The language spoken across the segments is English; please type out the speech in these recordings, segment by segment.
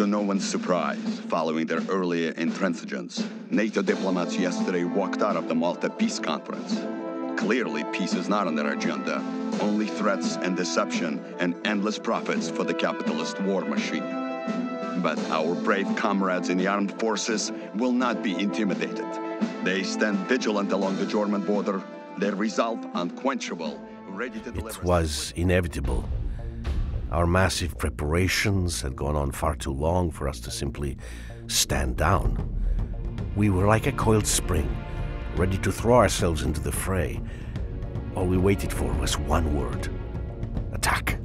no one's surprise, following their earlier intransigence, NATO diplomats yesterday walked out of the Malta Peace Conference. Clearly, peace is not on their agenda. Only threats and deception and endless profits for the capitalist war machine. But our brave comrades in the armed forces will not be intimidated. They stand vigilant along the German border, their resolve unquenchable, ready to deliver... It was inevitable. Our massive preparations had gone on far too long for us to simply stand down. We were like a coiled spring, ready to throw ourselves into the fray. All we waited for was one word: attack.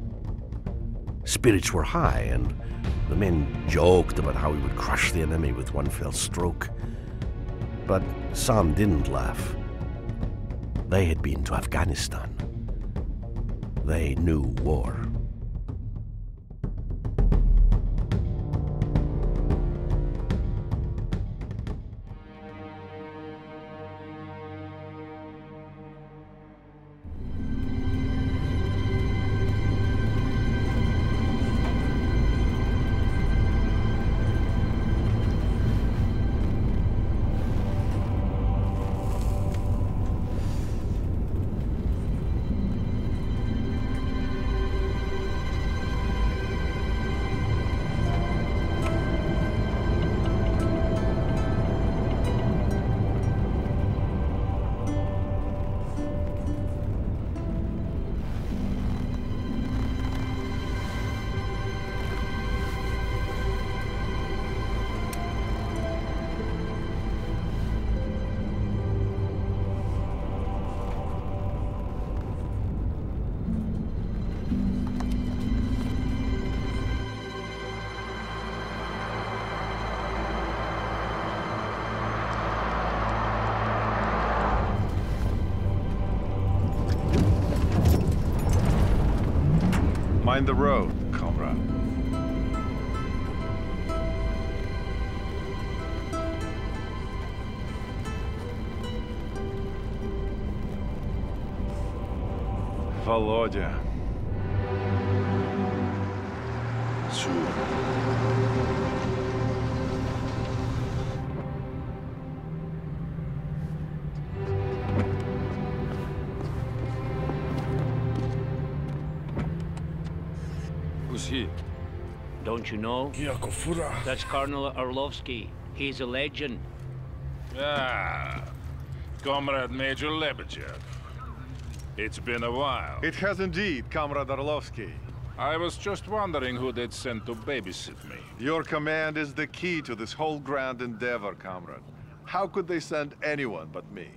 Spirits were high, and the men joked about how we would crush the enemy with one fell stroke. But some didn't laugh. They had been to Afghanistan. They knew war. Mind the road, comrade. Володя. Who's he? Don't you know? That's Colonel Orlovsky. He's a legend. Ah, Comrade Major Lebedev. It's been a while. It has indeed, Comrade Orlovsky. I was just wondering who they'd sent to babysit me. Your command is the key to this whole grand endeavor, comrade. How could they send anyone but me?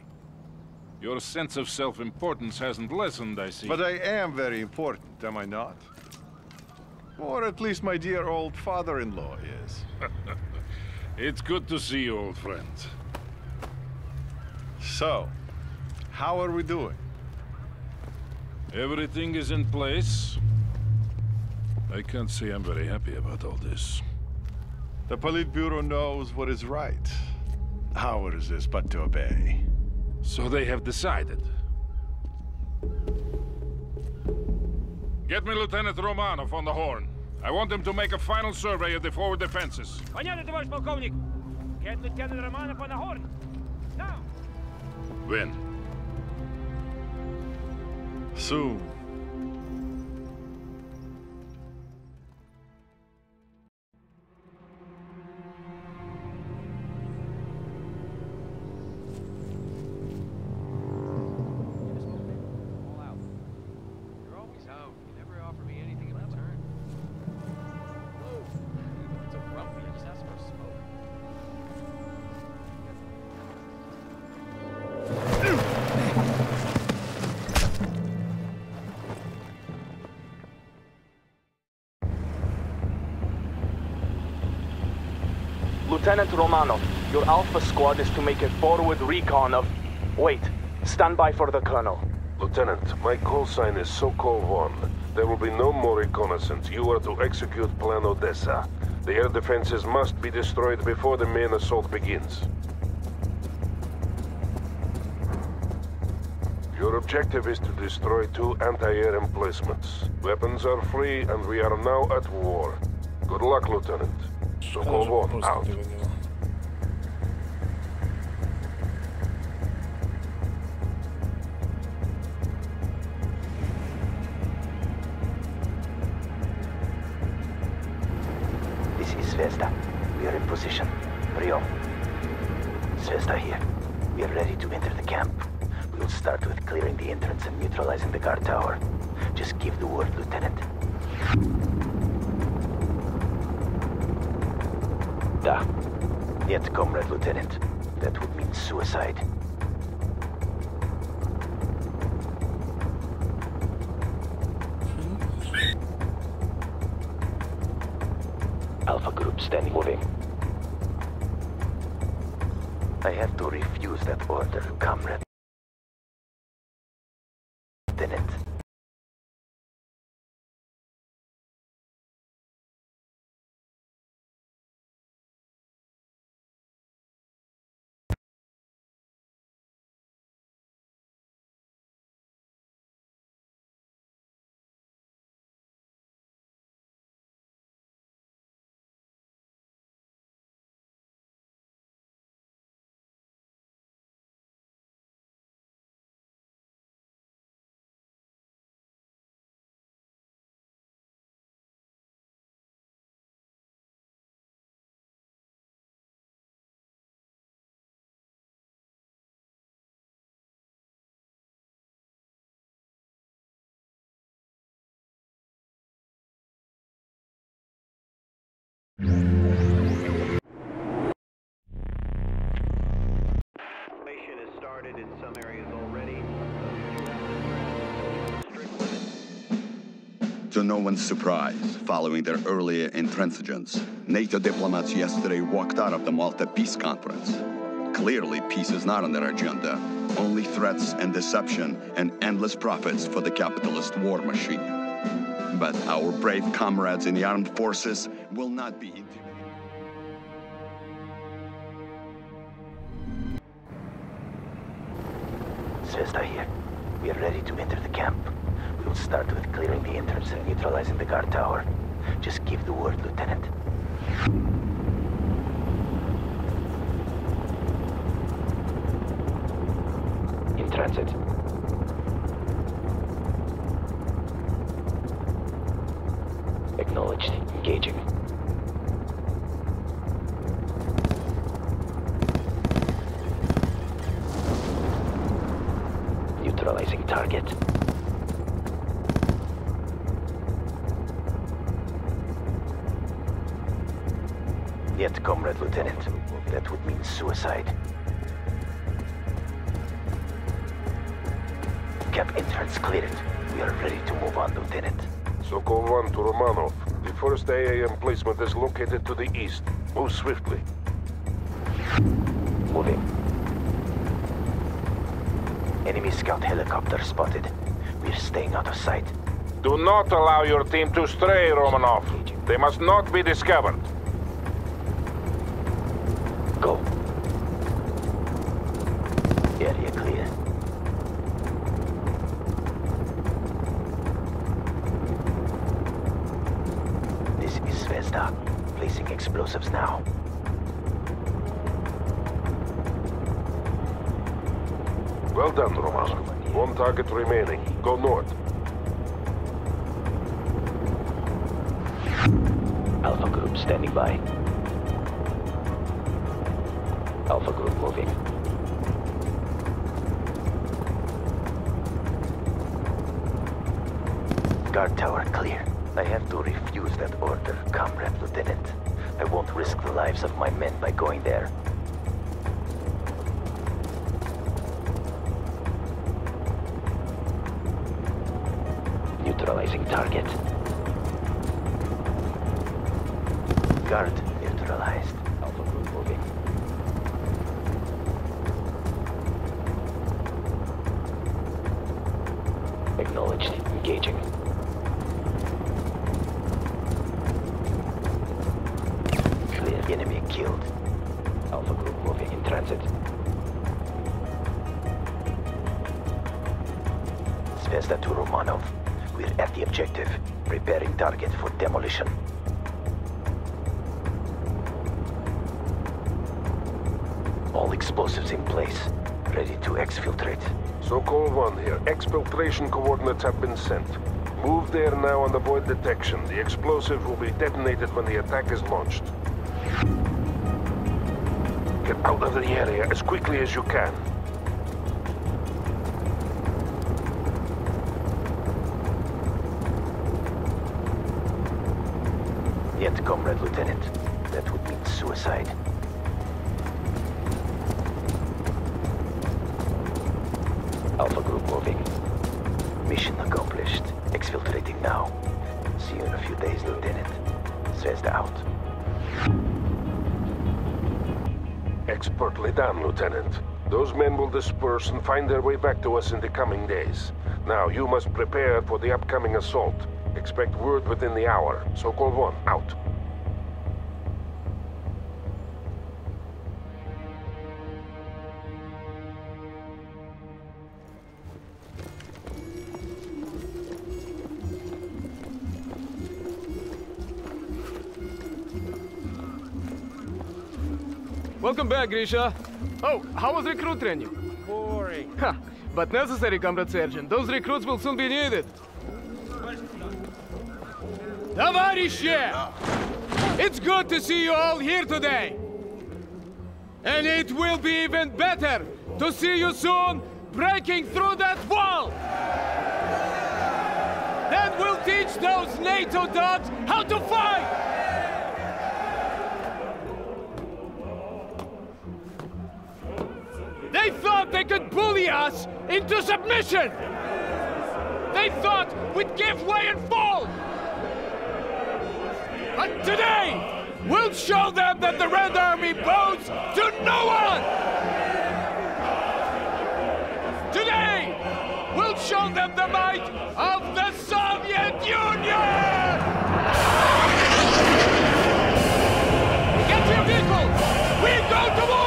Your sense of self-importance hasn't lessened, I see. But I am very important, am I not? Or at least my dear old father-in-law is. It's good to see you, old friend. So, how are we doing? Everything is in place. I can't say I'm very happy about all this. The Politburo knows what is right. Ours is but to obey. So they have decided. Get me Lieutenant Romanov on the horn. I want him to make a final survey of the forward defenses. Понятно, товарищ полковник. Get Lieutenant Romanov on the horn. Now. When? Soon. Lieutenant Romanov, your Alpha squad is to make a forward recon of... Wait, stand by for the Colonel. Lieutenant, my call sign is Sokol 1. There will be no more reconnaissance. You are to execute Plan Odessa. The air defenses must be destroyed before the main assault begins. Your objective is to destroy 2 anti-air emplacements. Weapons are free and we are now at war. Good luck, Lieutenant. Sokol 1 out. This is Zvezda. We are in position. Rio. Zvezda here. We are ready to enter the camp. We will start with clearing the entrance and neutralizing the guard tower. Just give the word, Lieutenant. Da. Yet, Comrade Lieutenant. That would mean suicide. Alpha Group standing moving. I have to refuse that order, Comrade Lieutenant. Has started in some areas already. To no one's surprise, following their earlier intransigence, NATO diplomats yesterday walked out of the Malta Peace Conference. Clearly, peace is not on their agenda, only threats and deception and endless profits for the capitalist war machine. But our brave comrades in the armed forces will not be intimidated. Zvezda here. We are ready to enter the camp. We will start with clearing the entrance and neutralizing the guard tower. Just give the word, Lieutenant. In transit. Acknowledged. Engaging. Neutralizing target. Yet, Comrade Lieutenant, that would mean suicide. Camp entrance cleared. We are ready to move on, Lieutenant. Sokol 1 to Romanov. The first AAM placement is located to the east. Move swiftly. Moving. Enemy scout helicopter spotted. We're staying out of sight. Do not allow your team to stray, Romanov. They must not be discovered. Go. Area clear. This is Zvezda. Placing explosives now. Well done, Romanov. One target remaining. Go north. Alpha Group standing by. Alpha Group moving. Guard tower clear. I have to refuse that order, Comrade Lieutenant. I won't risk the lives of my men by going there. Neutralizing target. Guard neutralized. Alpha Group moving. Acknowledged. Engaging. Clear. Enemy killed. Alpha Group moving in transit. Zvezda to Romanov. We're at the objective. Preparing target for demolition. All explosives in place, ready to exfiltrate. So-called one here. Exfiltration coordinates have been sent. Move there now and avoid detection. The explosive will be detonated when the attack is launched. Get out of the area as quickly as you can. Yet, Comrade Lieutenant. That would mean suicide. Alpha Group moving. Mission accomplished. Exfiltrating now. See you in a few days, Lieutenant. Zvezda out. Expertly done, Lieutenant. Those men will disperse and find their way back to us in the coming days. Now, you must prepare for the upcoming assault. Expect word within the hour. So-called one, out. Welcome back, Grisha. Oh, how was recruit training? Boring. Ha, but necessary, Comrade Sergeant. Those recruits will soon be needed. Товарищи! It's good to see you all here today. And it will be even better to see you soon breaking through that wall! Then we'll teach those NATO dogs how to fight! They thought they could bully us into submission! They thought we'd give way and fall! But today, we'll show them that the Red Army bows to no one! Today, we'll show them the might of the Soviet Union! Get to your vehicle! We go to war!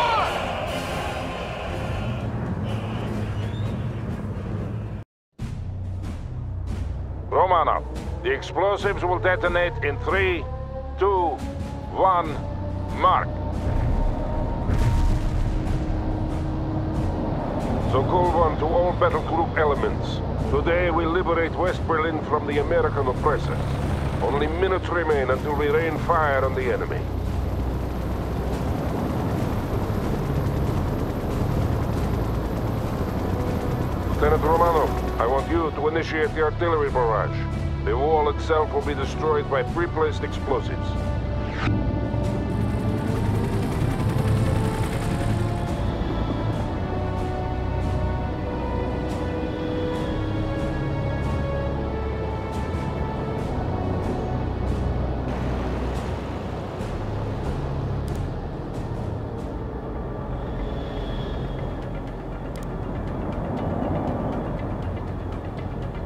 Romanov, the explosives will detonate in 3, 2, 1, mark. So-called one to all battle group elements. Today we liberate West Berlin from the American oppressors. Only minutes remain until we rain fire on the enemy. Lieutenant Romanov, I want you to initiate the artillery barrage. The wall itself will be destroyed by pre-placed explosives.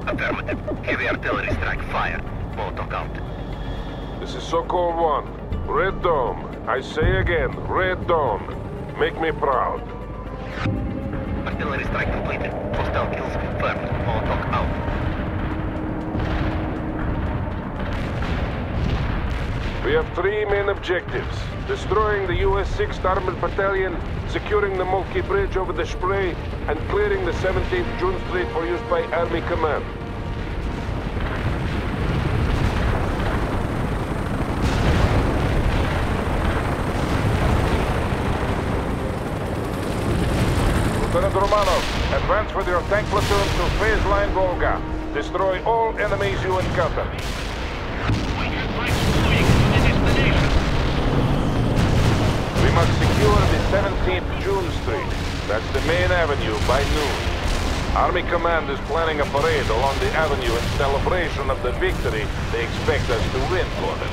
Affirmative. Heavy artillery strike fired. Molotov out. This is so-called one. Red Dome. I say again, Red Dome. Make me proud. Artillery strike completed. Hostile kills confirmed. Molotov out. We have 3 main objectives. Destroying the US 6th Armored Battalion, securing the Mulki Bridge over the Spree, and clearing the 17th June Street for use by Army Command. Lieutenant Romanov, advance with your tank platoon to phase line Volga. Destroy all enemies you encounter. We must secure the 17th June Street. That's the main avenue by noon. Army Command is planning a parade along the avenue in celebration of the victory they expect us to win for them.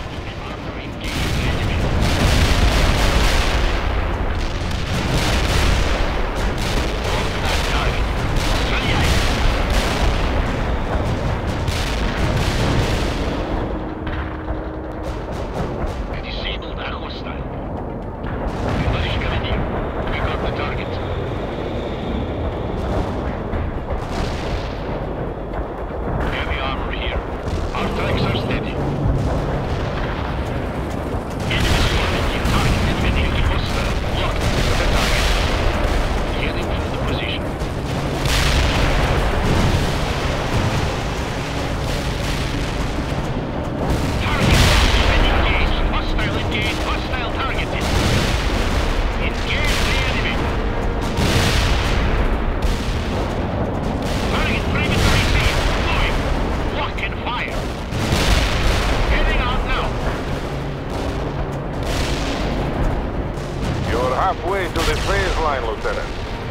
halfway to the phase line, Lieutenant.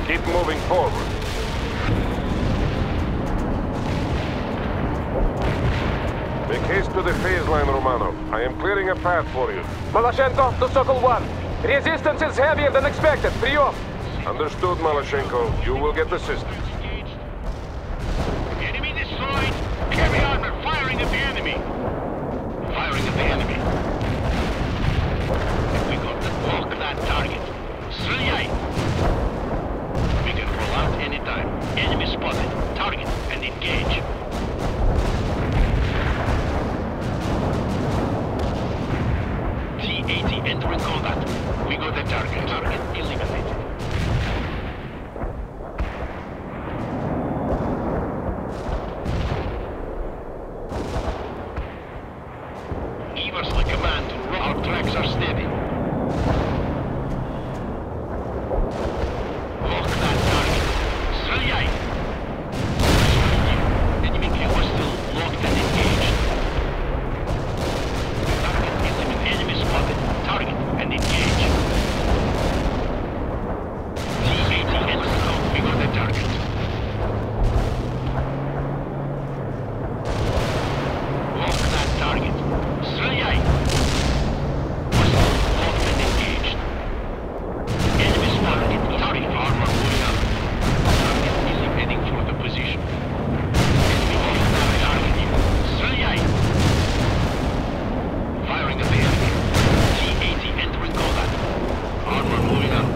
Keep moving forward. Make haste to the phase line, Romanov. I am clearing a path for you. Maloshenko to Sokol 1. Resistance is heavier than expected. Прием! Understood, Maloshenko. You will get assistance. Enemy destroyed. Heavy armor firing at the enemy. Firing at the enemy. We got to block that target. Стреляй! We can roll out anytime. Enemy spotted. Target and engage. T-80 entering combat. We got the target. Target eliminated. Give us the command to roll. Our tracks are steady. Lock that target. Стреляй! Enemy crew are still locked and engaged. Target eliminated. Enemy spotted. Target and engage. T-80 enters zone. We got the target. Lock that target. Стреляй! We're still locked and engaged. Enemy spotted. Target armor moving up. Target is heading for the position. Enemy locked that target. Стреляй! Firing at the enemy. T-80 entering combat. Armor moving up.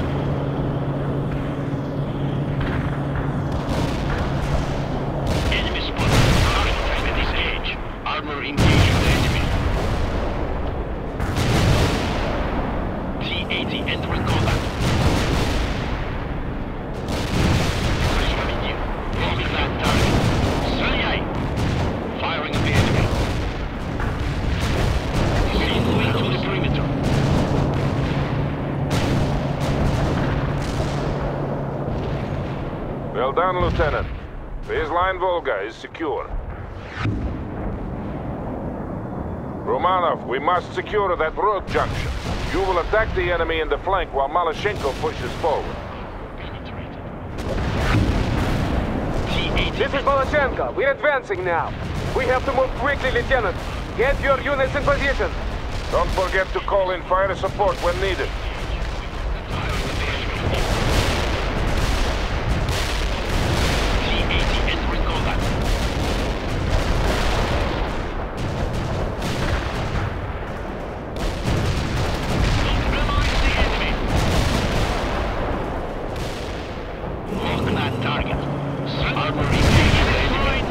Enemy spotted. Target time at this age. Armor engaged with the enemy. T-80 entering combat. Lock that target. Стреляй! Firing at the enemy. Moving to the perimeter. Well done, Lieutenant. Phase line Volga is secure. Romanov, we must secure that road junction. You will attack the enemy in the flank while Maloshenko pushes forward. This is Maloshenko. We're advancing now. We have to move quickly, Lieutenant. Get your units in position. Don't forget to call in fire support when needed. T-80 entering combat. Neutralize the enemy. Lock that target. Armor engaged. Destroyed.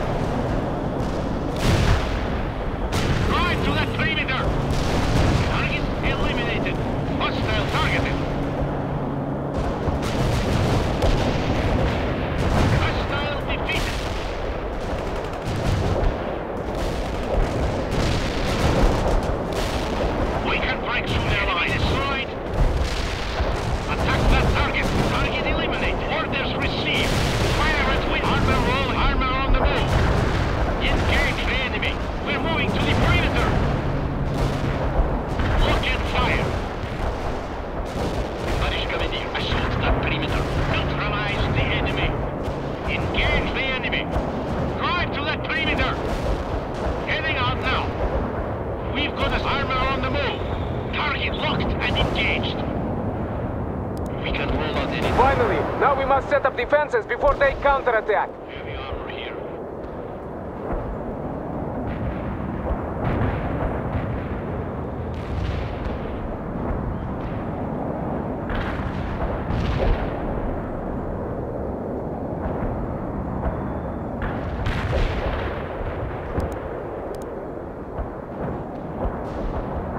Right to that perimeter. Target eliminated. Hostile targeted. Hostile defeated. We can break through their line. Destroyed. Attack that target. Target eliminated. Orders received. Fire at will. Armor rolling. Armor on the move. Engage the enemy. We're moving to the perimeter. Lock and fire. Tоварищ командир, assault that perimeter. Neutralize the enemy. Engage the enemy. Drive to that perimeter. Heading out now. We've got his armor on the move. Target locked and engaged. We can roll out any. Finally, now we must set up defenses before they counterattack. Heavy armor here.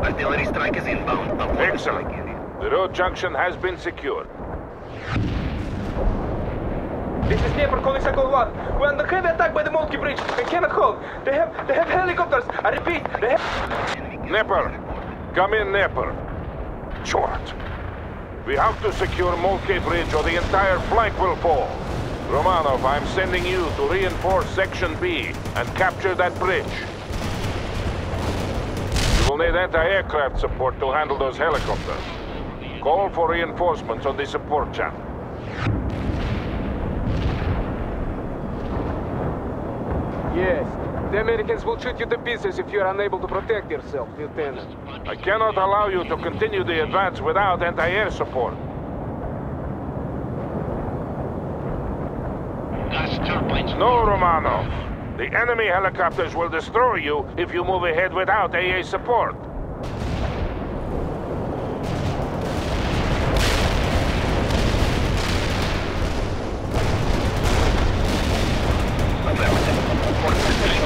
Artillery strike is inbound. Excellent. The road junction has been secured. This is Dnieper calling Sokol 1. We're under heavy attack by the Multi Bridge. We cannot hold. They have helicopters. I repeat, they have... Dnieper! Come in, Dnieper. Short. We have to secure Multi Bridge or the entire flank will fall. Romanov, I'm sending you to reinforce Section B and capture that bridge. You will need anti-aircraft support to handle those helicopters. Call for reinforcements on the support channel. Yes. The Americans will shoot you to pieces if you're unable to protect yourself, Lieutenant. I cannot allow you to continue the advance without anti-air support. No, Romanov. The enemy helicopters will destroy you if you move ahead without AA support.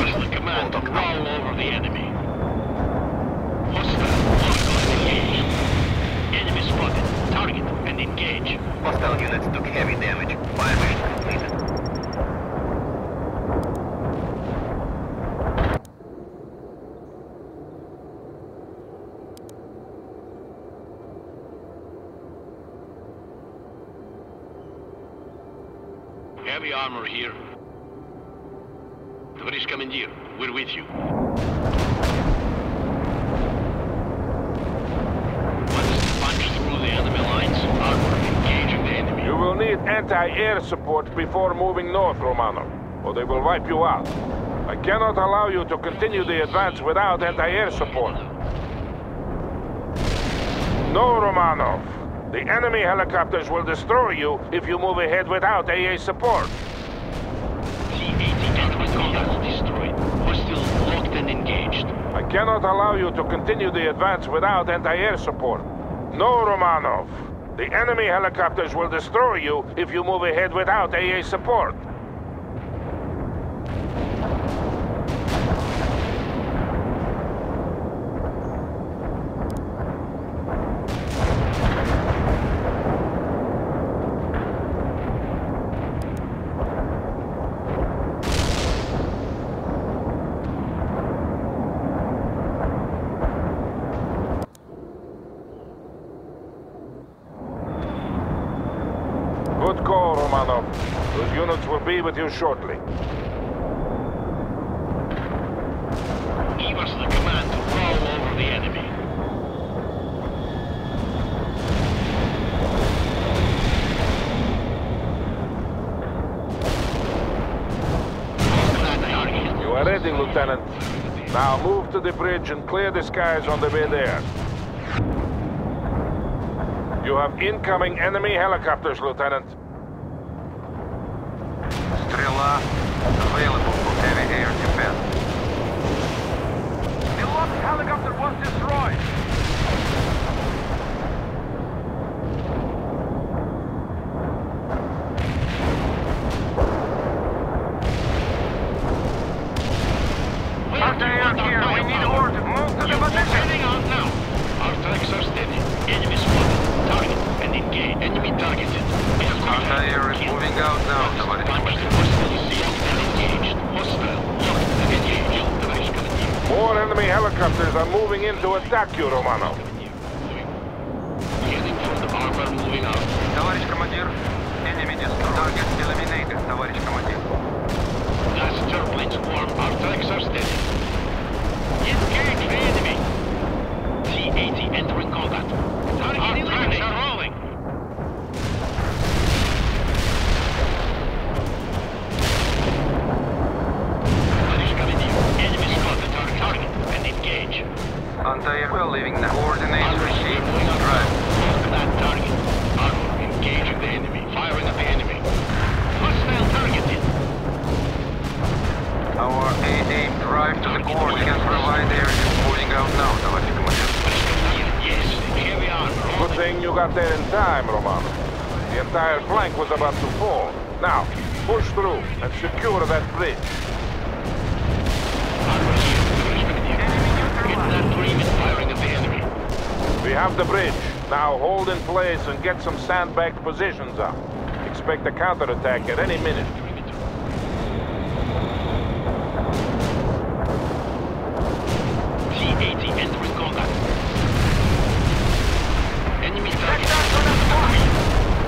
The command to crawl over the enemy. Hostile, lock on engage. Enemy spotted. Target and engage. Hostile units took heavy damage. Fire mission completed. Heavy armor here. Tоварищ командир, we're with you. Let's punch through the enemy lines. Armor engaging the enemy. You will need anti-air support before moving north, Romanov, or they will wipe you out. I cannot allow you to continue the advance without anti-air support. No, Romanov. The enemy helicopters will destroy you if you move ahead without AA support. T-80 enemy combat destroyed. Hostile locked and engaged. I cannot allow you to continue the advance without anti-air support. No, Romanov. The enemy helicopters will destroy you if you move ahead without AA support. Good call, Romanov. Those units will be with you shortly. Give us the command to roll over the enemy. You are ready, Lieutenant. Now move to the bridge and clear the skies on the way there. You have incoming enemy helicopters, Lieutenant. Strela available for heavy air defense. The lost helicopter was destroyed. Here, we need order. Move to the position. Heading out now. Our tracks are steady. Enemy spotted. Target and engage. Enemy targeted. Anti-air is moving out now, товарищ командир. Hostile. Locked and engaged. Товарищ командир. More enemy helicopters are moving in to attack you, Romanov. Heading for the armor, moving out. Товарищ командир, enemy destroyed. Target eliminated, товарищ командир. Gas turbines warm. Our tracks are steady. Engage the enemy. T-80 entering combat. Our tracks are rolling. Enemy spotted. Target and engage. Anti-air well leaving the coordinates received. Drive. That target. Armor engaging the enemy. Firing at the enemy. Hostile targeted. Our AA drive to the core can provide air moving out now, товарищ командир. Yes, heavy armor. Good thing you got there in time, Romanov. The entire flank was about to fall. Now, push through and secure that bridge. Firing at the enemy. We have the bridge. Now hold in place and get some sandbagged positions up. Expect a counterattack at any minute. T-80 entering combat. Enemy target.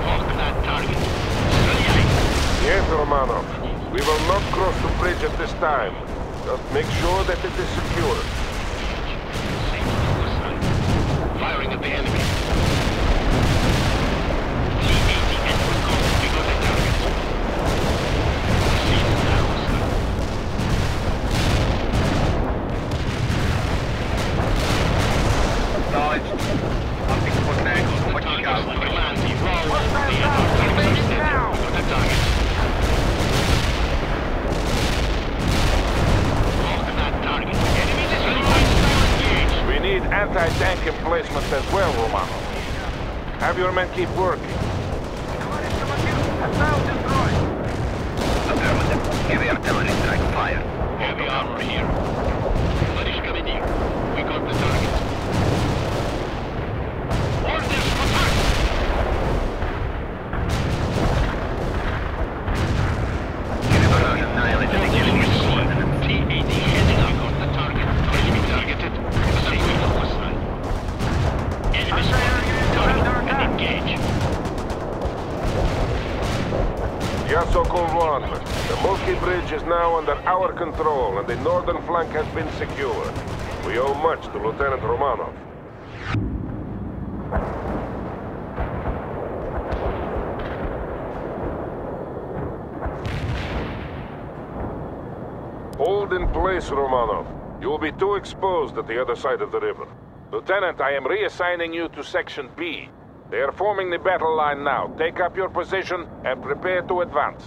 Lock that target. Yes, Romanov. We will not cross the bridge at this time. Just make sure that it is secure. Firing at the enemy. reinforcements as well, Romano. Have your men keep working. Heavy artillery strike fire. Heavy armor here. Napisz coming here. We got the target. Orders for target. Barrage annihilated the enemy coordinates. T-80 heading up on the target. Enemy targeted. Signal hostile. Enemy spotted. Target and engage. Yes, Sokol 1. The Mulki Bridge is now under our control and the northern flank has been secured. We owe much to Lieutenant Romanov. Hold in place, Romanov. You will be too exposed at the other side of the river. Lieutenant, I am reassigning you to Section B. They are forming the battle line now. Take up your position and prepare to advance.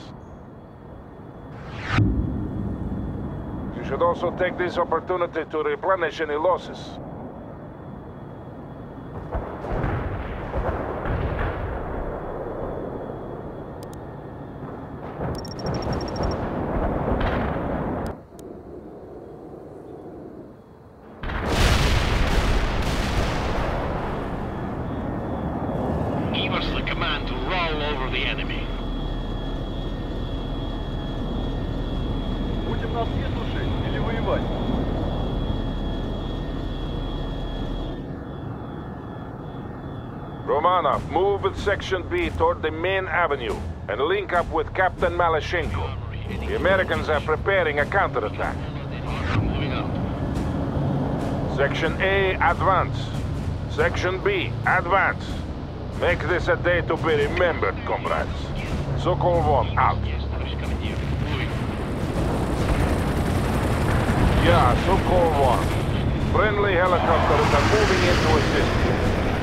You should also take this opportunity to replenish any losses. Give us the command to roll over the enemy. Будем нас выслушать или воевать? Romanov, move with Section B toward the main avenue and link up with Captain Malashenko. The Americans are preparing a counterattack. Section A, advance. Section B, advance. Make this a day to be remembered, comrades. Sokol 1, out. Yeah, Sokol 1. Friendly helicopters are moving in to assist you.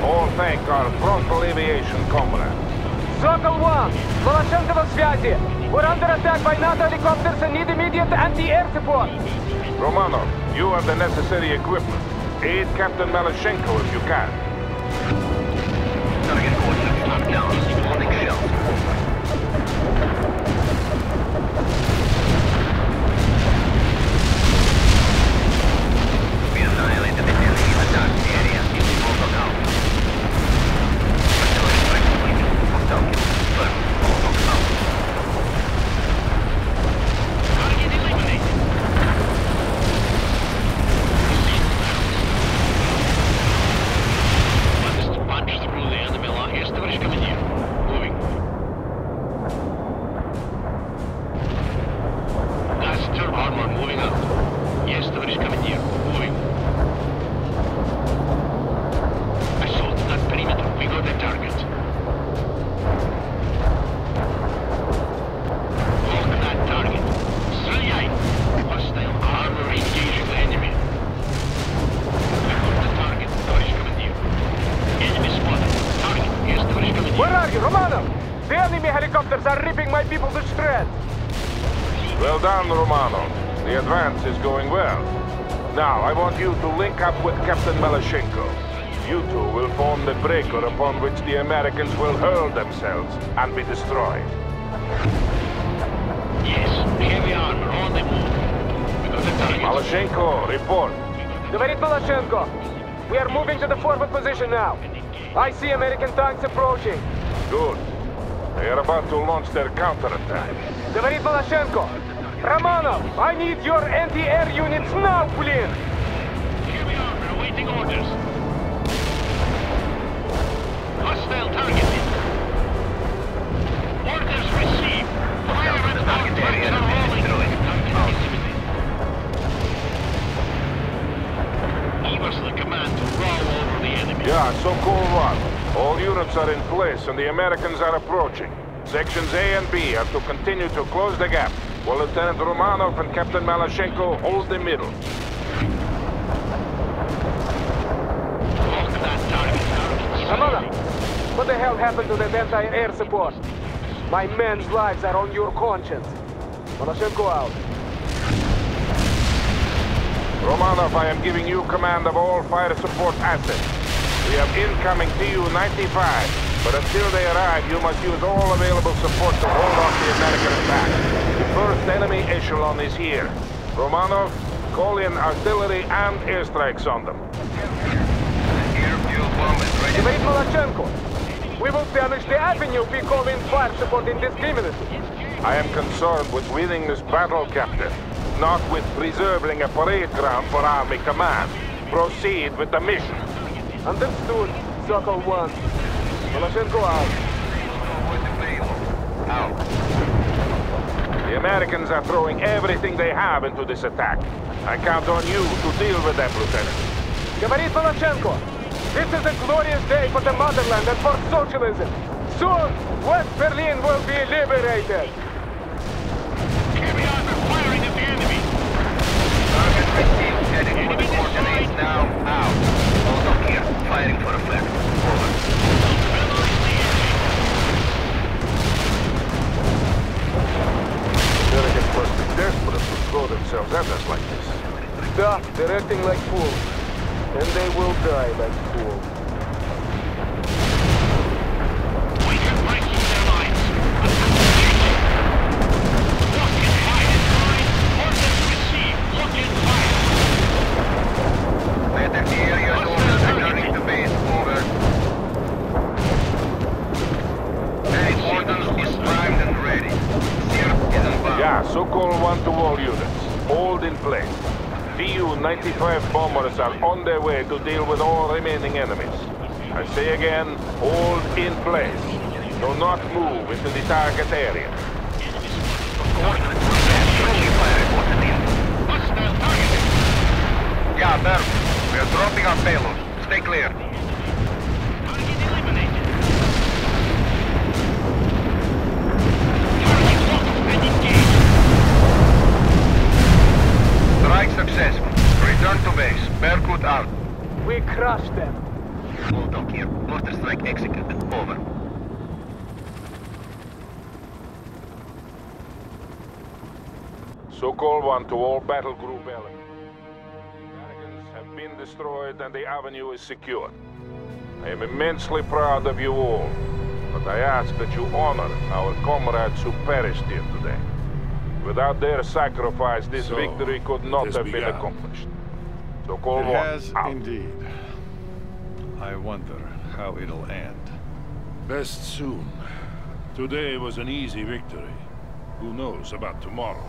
All thank our frontal aviation comrades. Sokol 1! Malashenko на связи! We're under attack by NATO helicopters and need immediate anti-air support! Romanov, you have the necessary equipment. Aid Captain Malashenko if you can. Target coordinates locked down. Holding shells. We annihilated the enemy attack area. Hold on now. Artillery strike complete. Hostile kill confirmed. Hold on now. Target eliminated. Punch through the enemy line. Yes, товарищ командир. Moving. Gas turret armor moving out. Yes, товарищ командир. Moving. Assault that perimeter. We got the target. Lock that target. Стреляй. Hostile armor engaging the enemy. We got the target, товарищ командир. Enemy spotted. Target. Yes, товарищ командир. Where are you, Romanov? The enemy helicopters are ripping my people to shreds! Well done, Romanov. The advance is going well. Now, I want you to link up with Captain Malashenko. You two will form the breaker upon which the Americans will hurl themselves and be destroyed. Yes, heavy armor on the move. We got the target. Malashenko, report. Говорит Malashenko. We are moving to the forward position now. I see American tanks approaching. Good. They are about to launch their counterattack. Говорит Malashenko. Romanov, I need your anti-air units now, please! Heavy armor awaiting orders. Hostile targeted. Orders received. Fire at the target area are rolling. Give us the command to roll over the enemy. Yeah, Sokol 1. All units are in place and the Americans are approaching. Sections A and B are to continue to close the gap, while Lieutenant Romanov and Captain Malashenko hold the middle. Lock that target. Romanov, what the hell happened to that anti-air support? My men's lives are on your conscience. Malashenko out. Romanov, I am giving you command of all fire support assets. We have incoming Tu-95, but until they arrive, you must use all available support to hold off the American attack. The first enemy echelon is here. Romanov, call in artillery and airstrikes on them. Evade Molotchenko! We will damage the avenue if we call in fire support indiscriminately. I am concerned with winning this battle, Captain, not with preserving a parade ground for Army Command. Proceed with the mission. Understood, Sokol 1. Molotchenko out. The Americans are throwing everything they have into this attack. I count on you to deal with them, Lieutenant. Говорит Molotchenko, this is a glorious day for the motherland and for socialism. Soon, West Berlin will be liberated. Carry on the firing of the enemy. Target received. Heading for the coordinates now. Out. Also here. Firing for effect. Over. Americans must be desperate to throw themselves at us like this. Stop, they're acting like fools. And they will die like fools. We can break through their lines. Lock in fire. Orders received. Lock in fire. Better the area is over. Returning to base. Over. Any orders is primed and ready. Syrup is inbound. Yeah, Sokol 1 to all units. Hold in place. Tu-95 bombers are on their way to deal with all remaining enemies. I say again, hold in place. Do not move into the target area. Yeah, there. We are dropping our payload. Stay clear. Target eliminated. Target locked and engaged. Strike successful. Return to base. Berkut out. We crushed them. Hold on here. Mortar strike executed. Over. Sokol 1 to all battle group elements. Americans have been destroyed and the avenue is secured. I am immensely proud of you all, but I ask that you honor our comrades who perished here today. Without their sacrifice, this victory could not have been accomplished. Sokol 1 It has out. indeed. I wonder how it'll end. Best soon. Today was an easy victory. Who knows about tomorrow?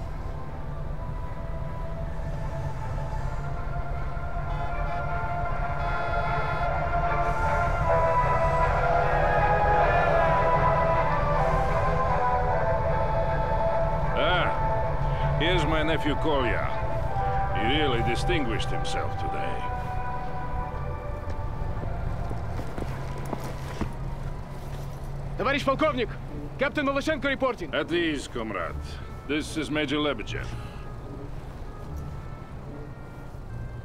Here's my nephew Kolya. He really distinguished himself today. Товарищ полковник! Captain Molotchenko reporting. At ease, comrade. This is Major Lebedev.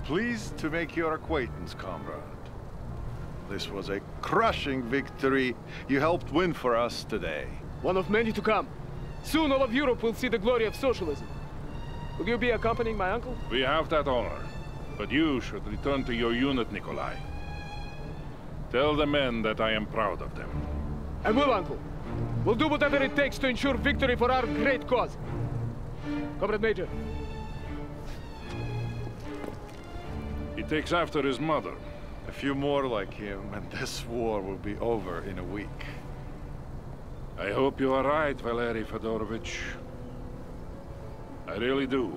Pleased to make your acquaintance, comrade. This was a crushing victory you helped win for us today. One of many to come. Soon all of Europe will see the glory of socialism. Will you be accompanying my uncle? We have that honor. But you should return to your unit, Nikolai. Tell the men that I am proud of them. I will, uncle. We'll do whatever it takes to ensure victory for our great cause. Comrade Major. He takes after his mother. A few more like him, and this war will be over in a week. I hope you are right, Valery Fedorovich. I really do.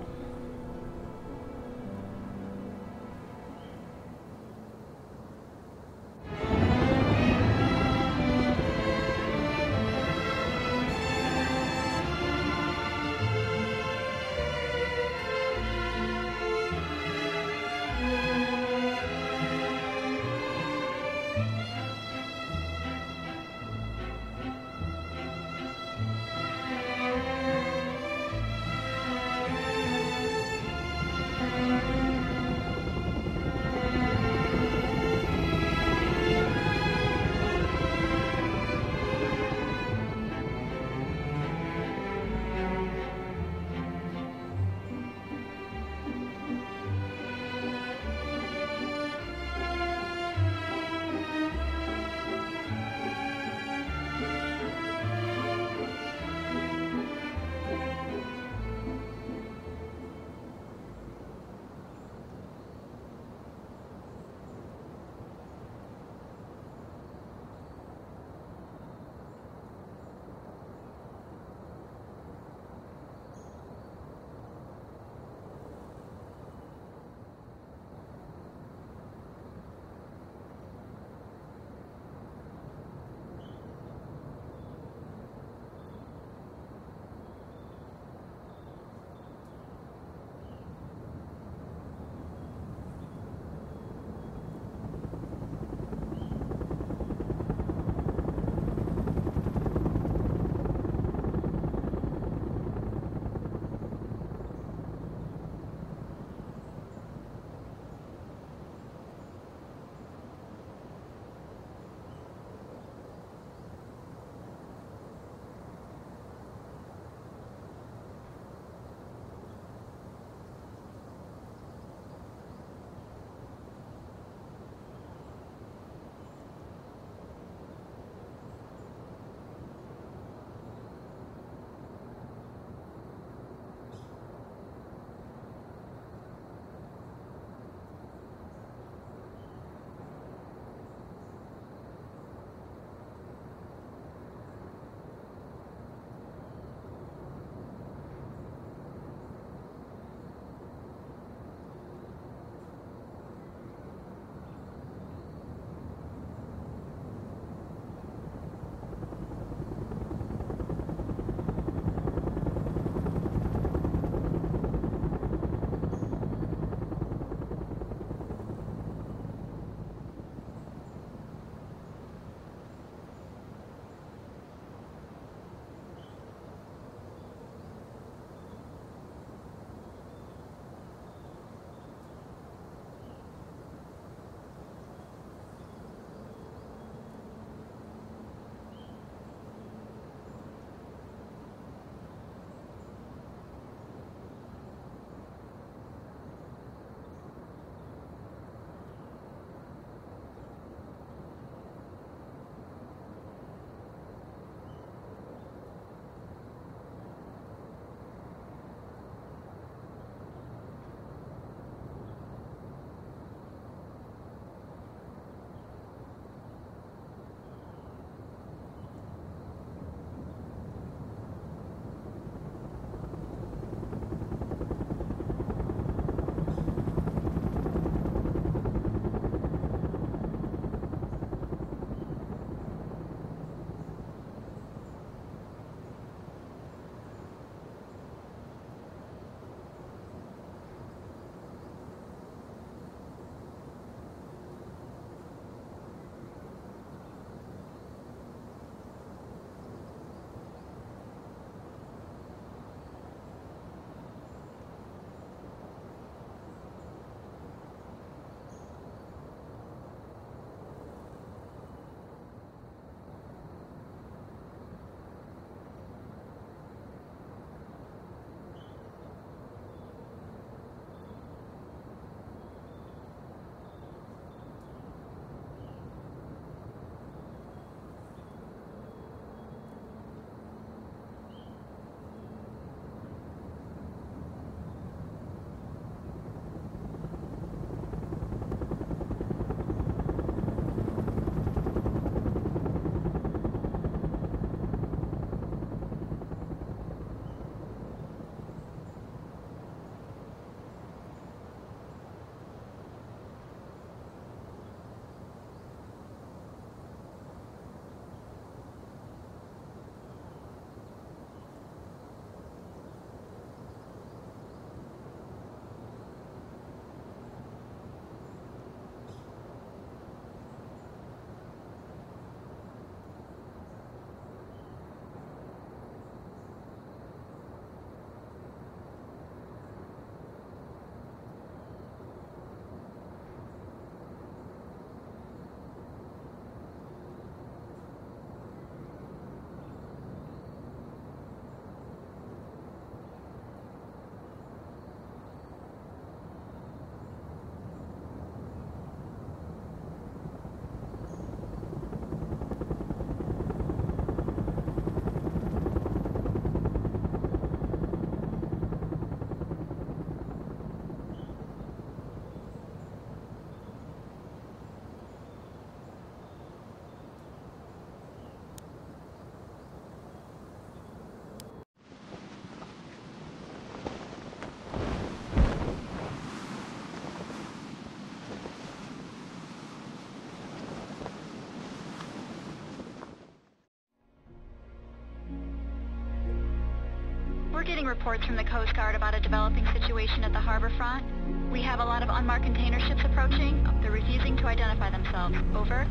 getting reports from the Coast Guard about a developing situation at the harbor front. We have a lot of unmarked container ships approaching. They're refusing to identify themselves. Over.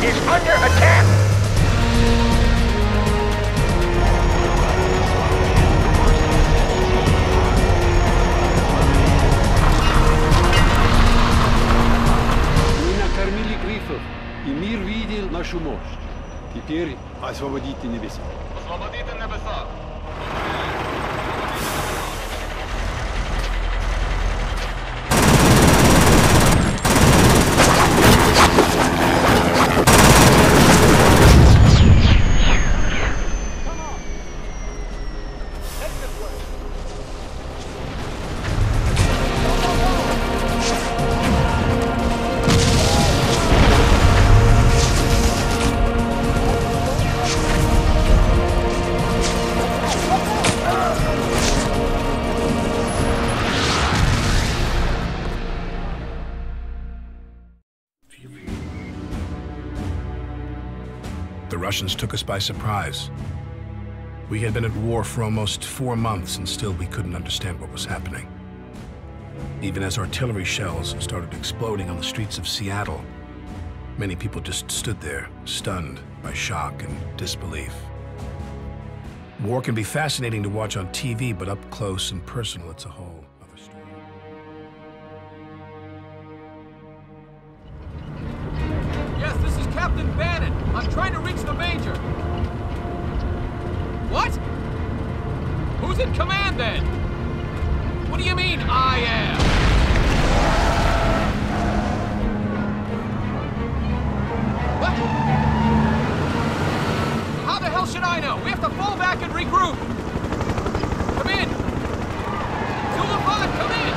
Is under attack! Мы накормили грифов, и мир видел нашу мощь. Теперь освободите небеса. Освободите небеса! The Russians took us by surprise. We had been at war for almost 4 months, and still we couldn't understand what was happening. Even as artillery shells started exploding on the streets of Seattle, many people just stood there, stunned by shock and disbelief. War can be fascinating to watch on TV, but up close and personal, it's a whole other story. Yes, this is Captain Bannon. I'm trying to reach the Major. What? Who's in command, then? What do you mean, I am? What? How the hell should I know? We have to fall back and regroup. Come in. Zulafan, come in.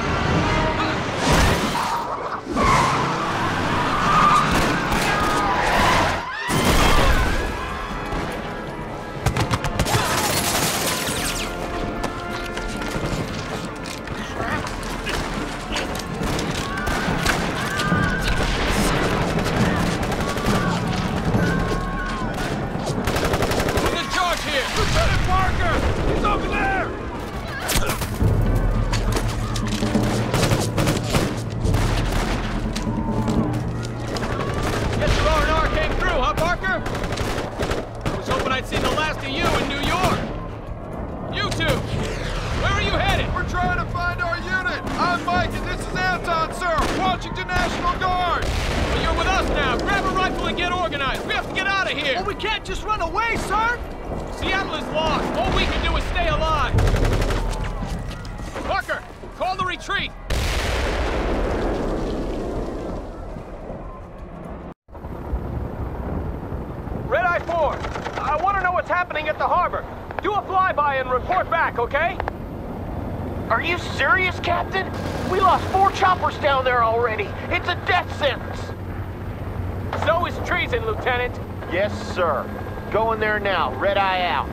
Okay? Are you serious, Captain? We lost 4 choppers down there already. It's a death sentence. So is treason, Lieutenant. Yes, sir. Go in there now. Red eye out.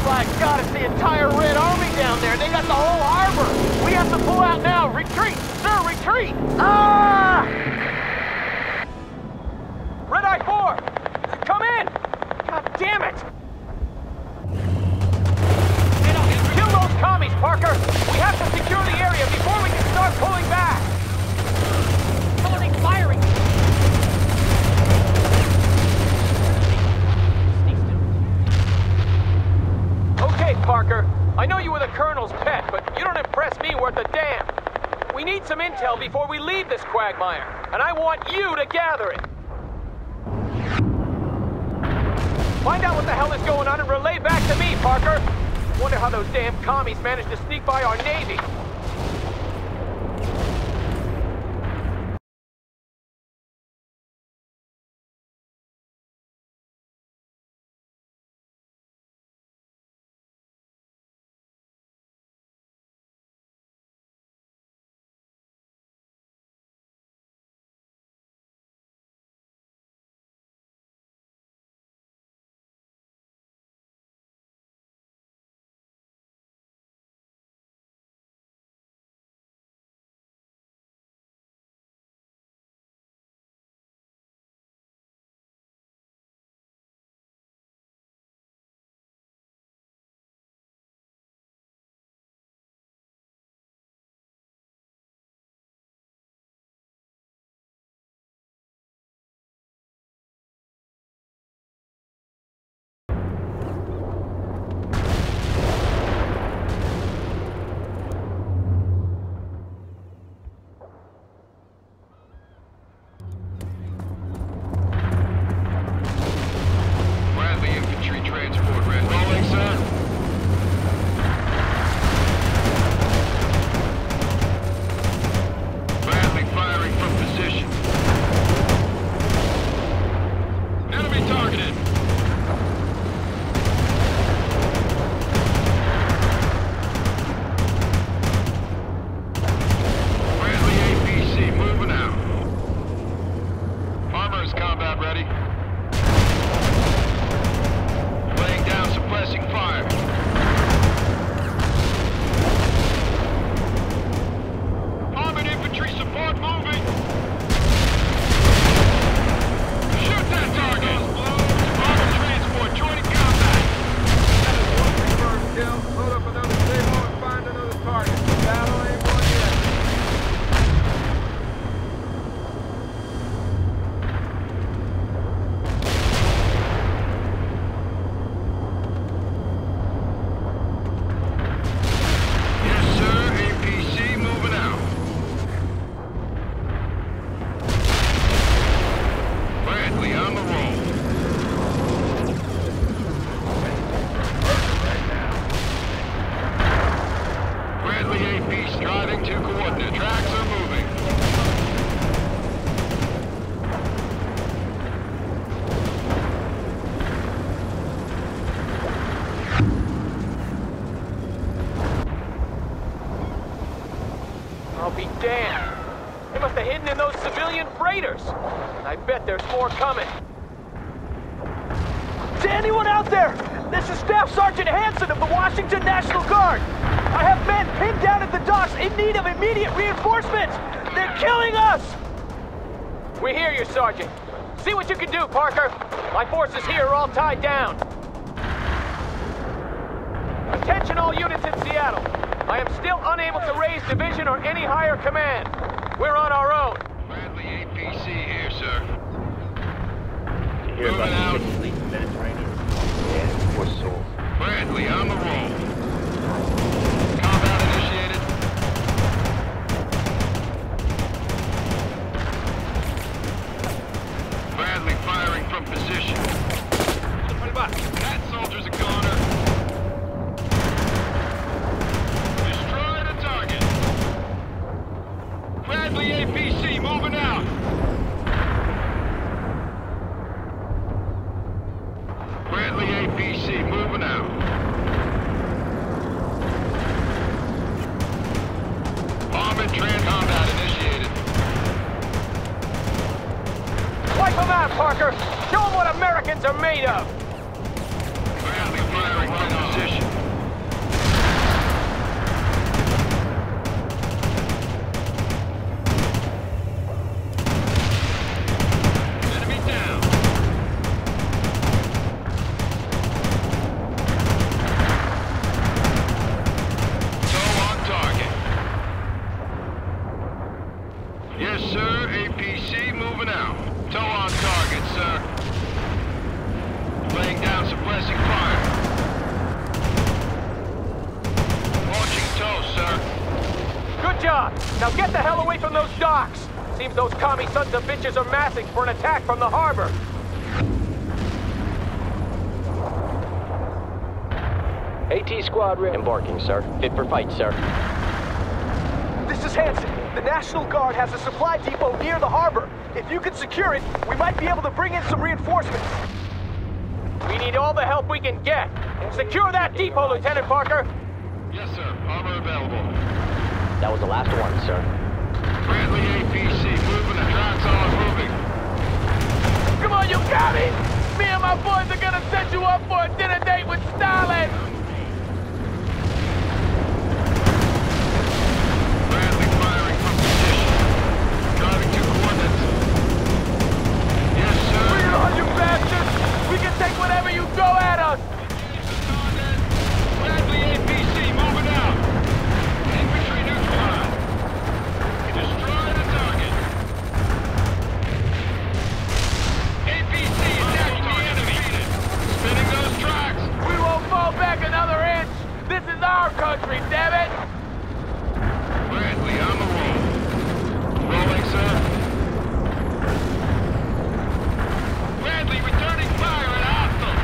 My God, it's the entire Red Army down there. They got the whole harbor. We have to pull out now. Retreat, sir, retreat. Ah! Red Eye 4, come in. God damn it. Kill those commies, Parker. We have to secure the area before we can start pulling back. Someone's firing. Okay, Parker. I know you were the Colonel's pet, but you don't impress me worth a damn. We need some intel before we leave this quagmire, and I want you to gather it. Find out what the hell is going on and relay back to me, Parker. Wonder how those damn commies managed to sneak by our Navy. hidden in those civilian freighters. I bet there's more coming. To anyone out there, this is Staff Sergeant Hanson of the Washington National Guard. I have men pinned down at the docks in need of immediate reinforcements. They're killing us! We hear you, Sergeant. See what you can do, Parker. My forces here are all tied down. Attention all units in Seattle. I am still unable to raise division or any higher command. We're on our own. Bradley APC here, sir. Hear Moving out. about the Mediterranean. Yeah, for sure. Bradley, on the roll. Combat initiated. Bradley firing from position. That soldier's a goner. Destroy the target. Bradley APC moving out. Bradley APC moving out. Armored Trans combat initiated. Wipe them out, Parker! Show them what Americans are made of! Bradley firing from position. Enemy down. Tow on target. Yes, sir. APC moving out. Tow on target, sir. Laying down suppressing fire. Launching tow, sir. Good job! Now get the hell away from those docks! Seems those commie sons of bitches are massing for an attack from the harbor. AT squad embarking, sir. Fit for fight, sir. This is Hanson. The National Guard has a supply depot near the harbor. If you could secure it, we might be able to bring in some reinforcements. We need all the help we can get. Secure that depot, Lieutenant Parker! Yes, sir. Armor available. That was the last one, sir. Bradley APC moving. The tracks are moving. Come on, you got it! Me and my boys are gonna set you up for a dinner date with Stalin! Bradley firing from position. Driving to coordinates. Yes, sir. Bring it on, you bastards! We can take whatever you throw at us! Bradley APC moving out. Infantry neutralized. Destroy the target. APC attacking the enemy. Spinning those tracks. We won't fall back another inch! This is our country, damn it! Bradley on the roll. Rolling, sir. Bradley returning fire at hostiles.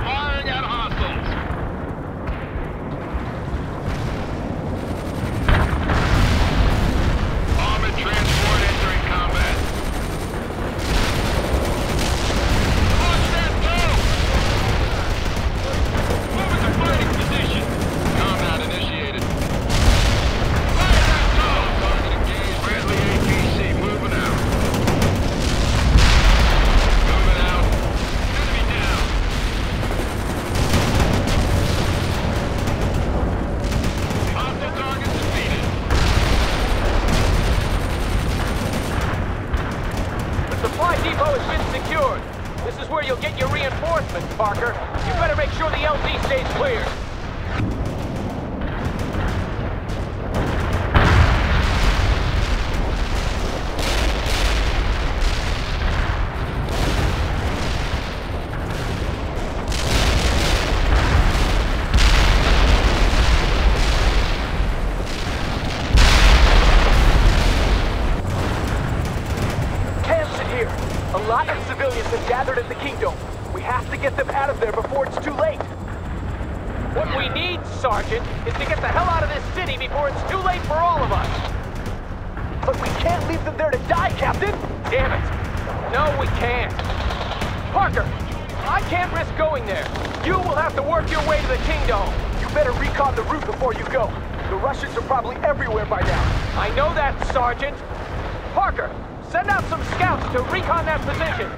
Firing at hostiles. Armored transport entering combat. Launch that tow! Moving to fighting position. Combat initiated. Fire that tow! Target engaged. Bradley APC moving out. Moving out. Enemy down. Hostile target defeated. The supply depot has been secured. This is where you'll get your reinforcements, Parker. You better make sure the LZ stays clear. Hanson here. A lot of civilians have gathered at the Kingdom. We have to get them out of there before it's too late. What we need, Sergeant, is to get the hell out of this city before it's too late for all of us. But we can't leave them there to die, Captain! Damn it! No, we can't. Parker, I can't risk going there. You will have to work your way to the Kingdom. You better recon the route before you go. The Russians are probably everywhere by now. I know that, Sergeant. Parker, send out some scouts to recon that position.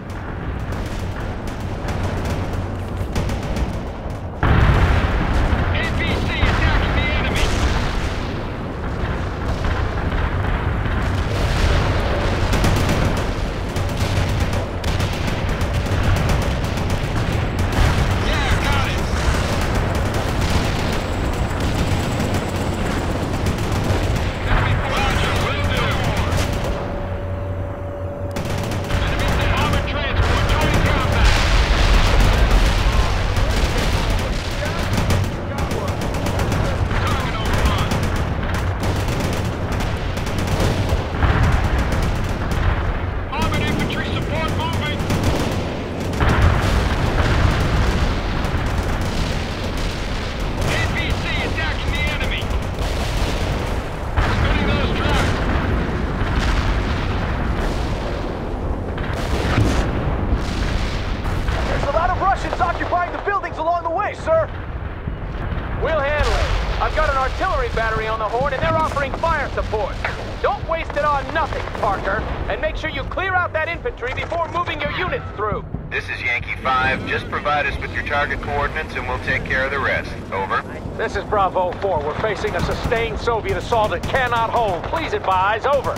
Battery on the horn, and they're offering fire support. Don't waste it on nothing, Parker, and make sure you clear out that infantry before moving your units through. This is Yankee 5. Just provide us with your target coordinates and we'll take care of the rest. Over. This is Bravo 4. We're facing a sustained Soviet assault that cannot hold. Please advise. Over.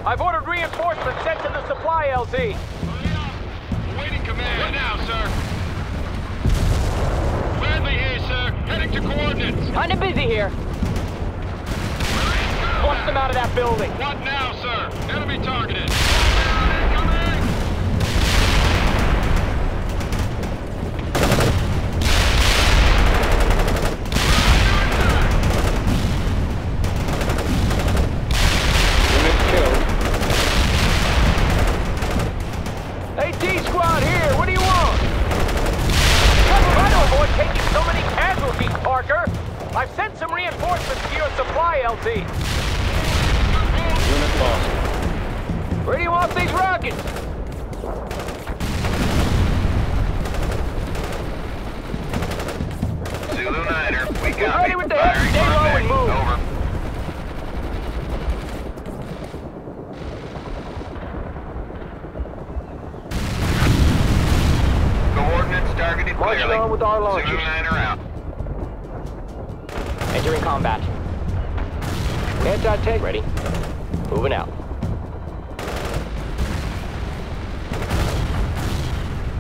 I've ordered reinforcements sent to the supply LZ. Awaiting command. What now, sir? Bradley here, sir. Heading to coordinates. Kinda busy here. Flush them out of that building. What now, sir? Enemy targeted. Squad here, what do you want? Try to avoid taking so many casualties, Parker. I've sent some reinforcements to your supply LZ. Unit lost. Where do you want these rockets? Zulu Niner, we got ready with the heavy, stay low and move. Over. Targeted marching clearly. on with our launchers. Zulu Niner out. Entering combat. Anti-tank ready. Moving out.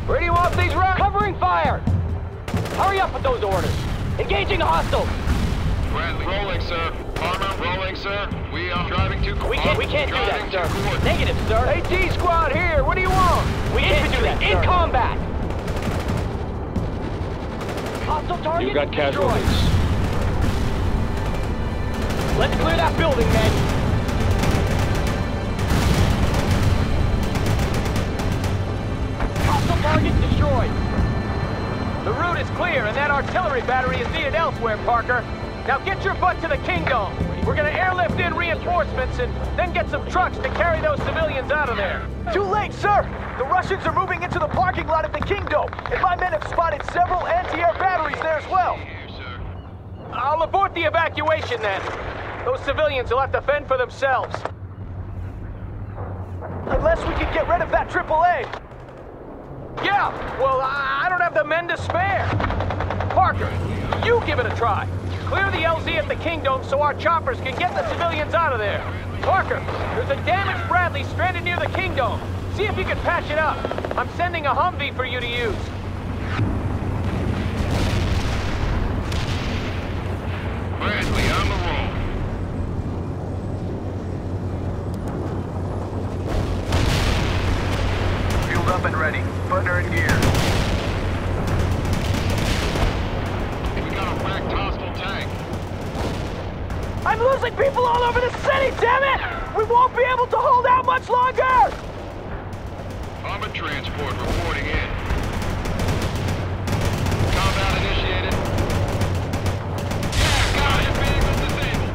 Where do you want these rockets? Covering fire! Hurry up with those orders. Engaging hostiles. Bradley rolling, sir. Armor rolling, sir. We are driving to coordinates. We can't do that, sir. Negative, sir. AT squad here. What do you want? We can't do that, in combat. Hostile target. You got casualties. Let's clear that building, men. Hostile target destroyed. The route is clear, and that artillery battery is needed elsewhere, Parker. Now get your butt to the Kingdom. We're gonna airlift in reinforcements and then get some trucks to carry those civilians out of there. Too late, sir! The Russians are moving into the parking lot of the Kingdom, and my men have spotted several anti-air batteries there as well. I'll abort the evacuation then. Those civilians will have to fend for themselves. Unless we can get rid of that AAA. Yeah, well, I don't have the men to spare. Parker, you give it a try. Clear the LZ at the Kingdom so our choppers can get the civilians out of there. Parker, there's a damaged Bradley stranded near the Kingdom. See if you can patch it up. I'm sending a Humvee for you to use. Bradley on the roll. Fueled up and ready. Butler in gear. losing people all over the city, damn it! We won't be able to hold out much longer! Armored transport reporting in. Combat initiated. Yeah, got it. Vehicles disabled.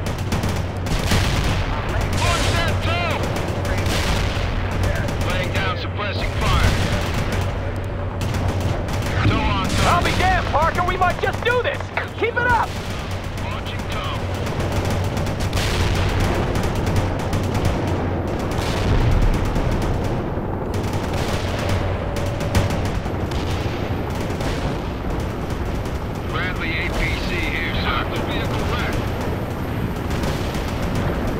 Launch that tow! Laying down suppressing fire. Tow on tow. I'll be damned, Parker. We might just do this. Keep it up. Launching tow. Bradley APC here, sir. The vehicle wrecked.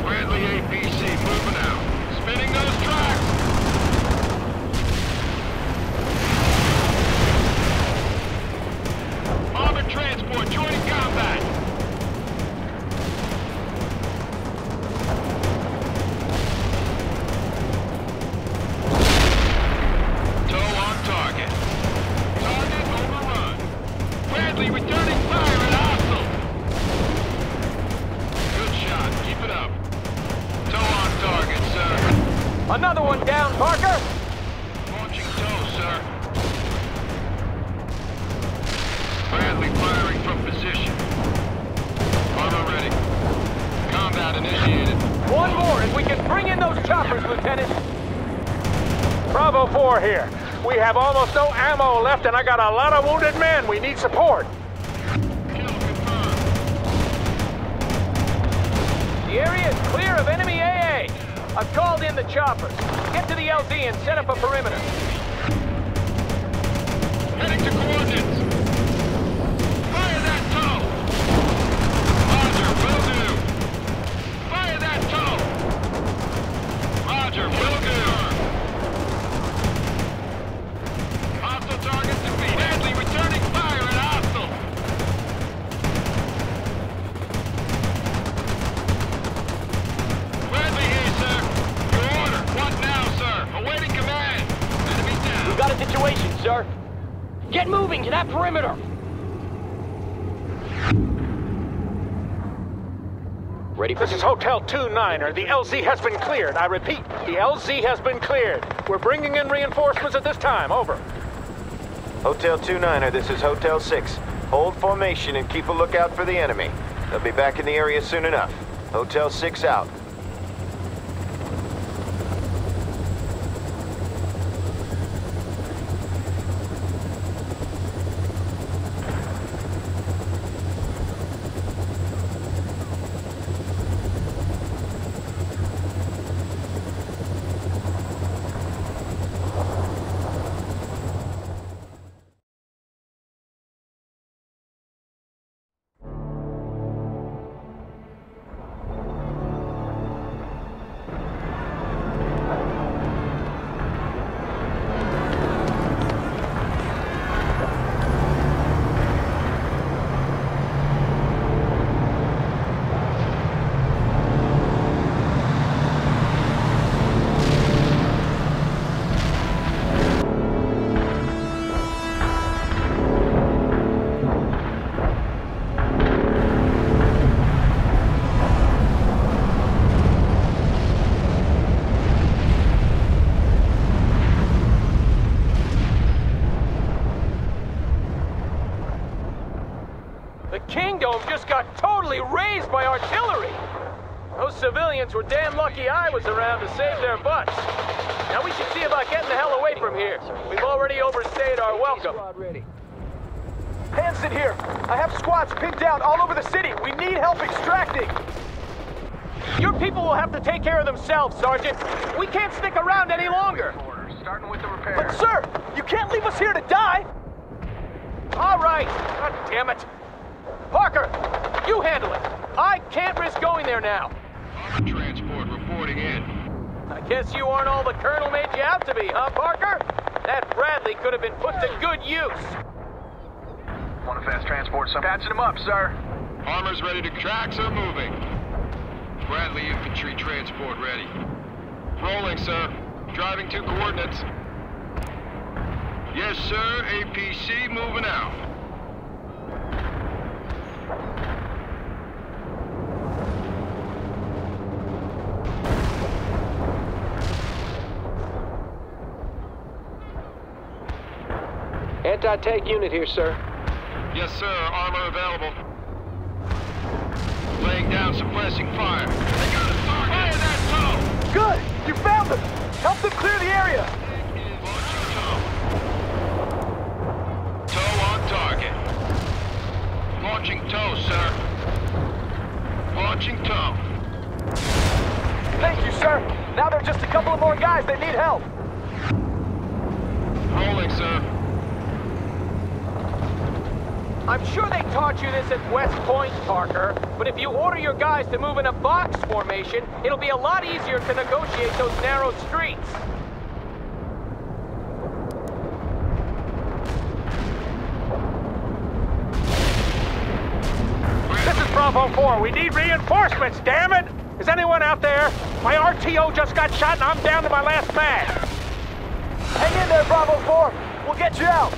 Bradley APC moving out. Spinning those tracks. Armored transport joining combat. Tow on target. Target overrun. Bradley returning fire at hostile. Good shot. Keep it up. Tow on target, sir. Another one down, Parker. Launching tow, sir. Bradley firing from position. Armor ready. Combat initiated. One more, and we can bring in those choppers, Lieutenant. Bravo 4 here. We have almost no ammo left, and I got a lot of wounded men. We need support. The area is clear of enemy AA. I've called in the choppers. Get to the LZ and set up a perimeter. Heading to coordinates. Fire that tow. Roger, will do. Fire that tow. Roger, will do. Hostile target defeated. Bradley returning fire at hostile. Bradley here, sir. Your order. What now, sir? Awaiting command. Enemy down. We've got a situation, sir. Get moving to that perimeter. Ready for This is Hotel 2-9er. The LZ has been cleared. I repeat, the LZ has been cleared. We're bringing in reinforcements at this time. Over. Hotel 2-9er, this is Hotel 6. Hold formation and keep a lookout for the enemy. They'll be back in the area soon enough. Hotel 6 out. got totally razed by artillery. Those civilians were damn lucky I was around to save their butts. Now we should see about getting the hell away from here. We've already overstayed our welcome. Hanson here. I have squads pinned down all over the city. We need help extracting. Your people will have to take care of themselves, Sergeant. We can't stick around any longer. Starting with the repair. But sir, you can't leave us here to die. All right. God damn it. Parker, you handle it. I can't risk going there now. Armored transport reporting in. I guess you aren't all the Colonel made you out to be, huh, Parker? That Bradley could have been put to good use. Want a fast transport? Some patching them up, sir. Armor's ready to tracks are moving. Bradley infantry transport ready. Rolling, sir. Driving to coordinates. Yes, sir. APC moving out. Anti-tank unit here, sir. Yes, sir. Armor available. Laying down suppressing fire. They got a target. Fire that tow! Good! You found them! Help them clear the area! Tow on target. Launching tow, sir. Launching tow. Thank you, sir. Now there are just a couple of more guys that need help. Rolling, sir. I'm sure they taught you this at West Point, Parker, but if you order your guys to move in a box formation, it'll be a lot easier to negotiate those narrow streets. This is Bravo 4. We need reinforcements, damn it! Is anyone out there? My RTO just got shot and I'm down to my last man. Hang in there, Bravo 4. We'll get you out.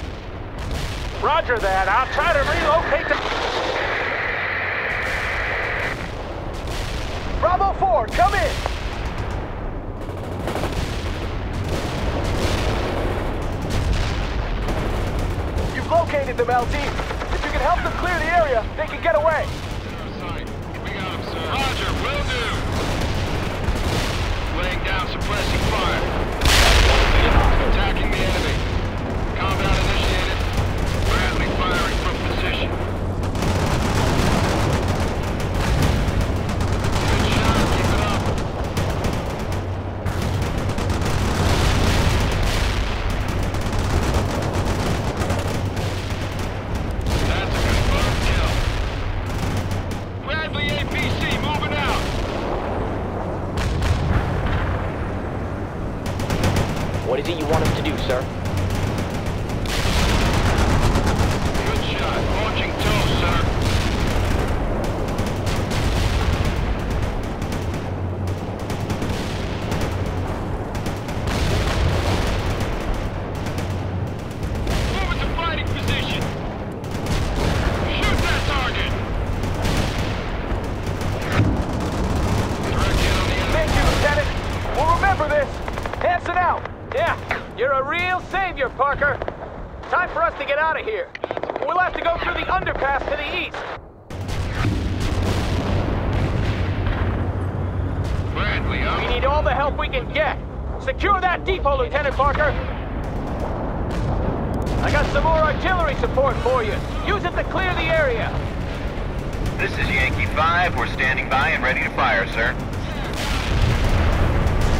Roger that. I'll try to relocate the... Bravo 4, come in. You've located them, LT. If you can help them clear the area, they can get away. Roger, will do. Laying down suppressing fire. Attacking the enemy. Combat initiated. Bradley firing from position. Good shot, keep it up. That's a confirmed kill. Bradley APC moving out. What is it you want us to do, sir? Good shot. Launching tow, sir. Move into fighting position. Shoot that target. Direct hit on the enemy. Thank you, Lieutenant. We'll remember this. Hanson out. Yeah, you're a real savior, Parker. Time for us to get out of here. We'll have to go through the underpass to the east. Bradley, We need all the help we can get. Secure that depot, Lieutenant Parker. I got some more artillery support for you. Use it to clear the area. This is Yankee 5. We're standing by and ready to fire, sir.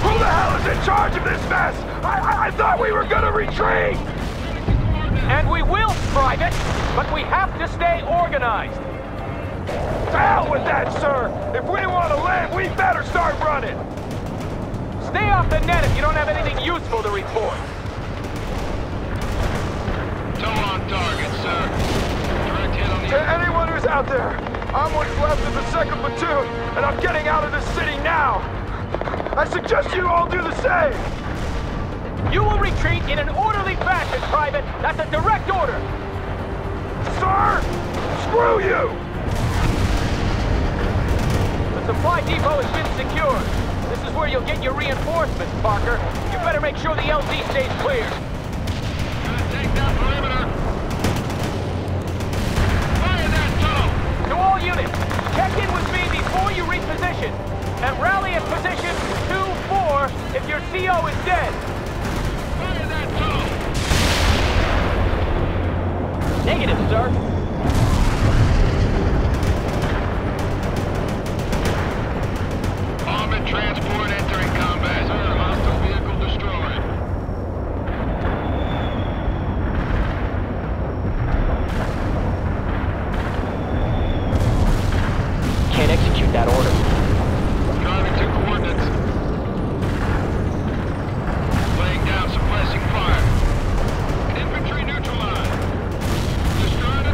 Who the hell is in charge of this mess? I thought we were gonna retreat! And we will, Private, but we have to stay organized. To hell with that, sir! If we want to live, we better start running! Stay off the net if you don't have anything useful to report. tow on target, sir. Direct hit on the To anyone who's out there, I'm what's left of the 2nd Platoon, and I'm getting out of this city now! I suggest you all do the same! You will retreat in an orderly fashion, Private. That's a direct order. Sir! Screw you! The supply depot has been secured. This is where you'll get your reinforcements, Parker. You better make sure the LZ stays clear. Gonna take that perimeter. Fire that tow! To all units, check in with me before you reposition. And rally at position 2-4 if your CO is dead. Fire that tow! Negative, sir. Armored transport entering combat. Sir, hostile vehicle destroyed. Can't execute that order. Driving to coordinates. Laying down suppressing fire. Infantry neutralized. Destroyed a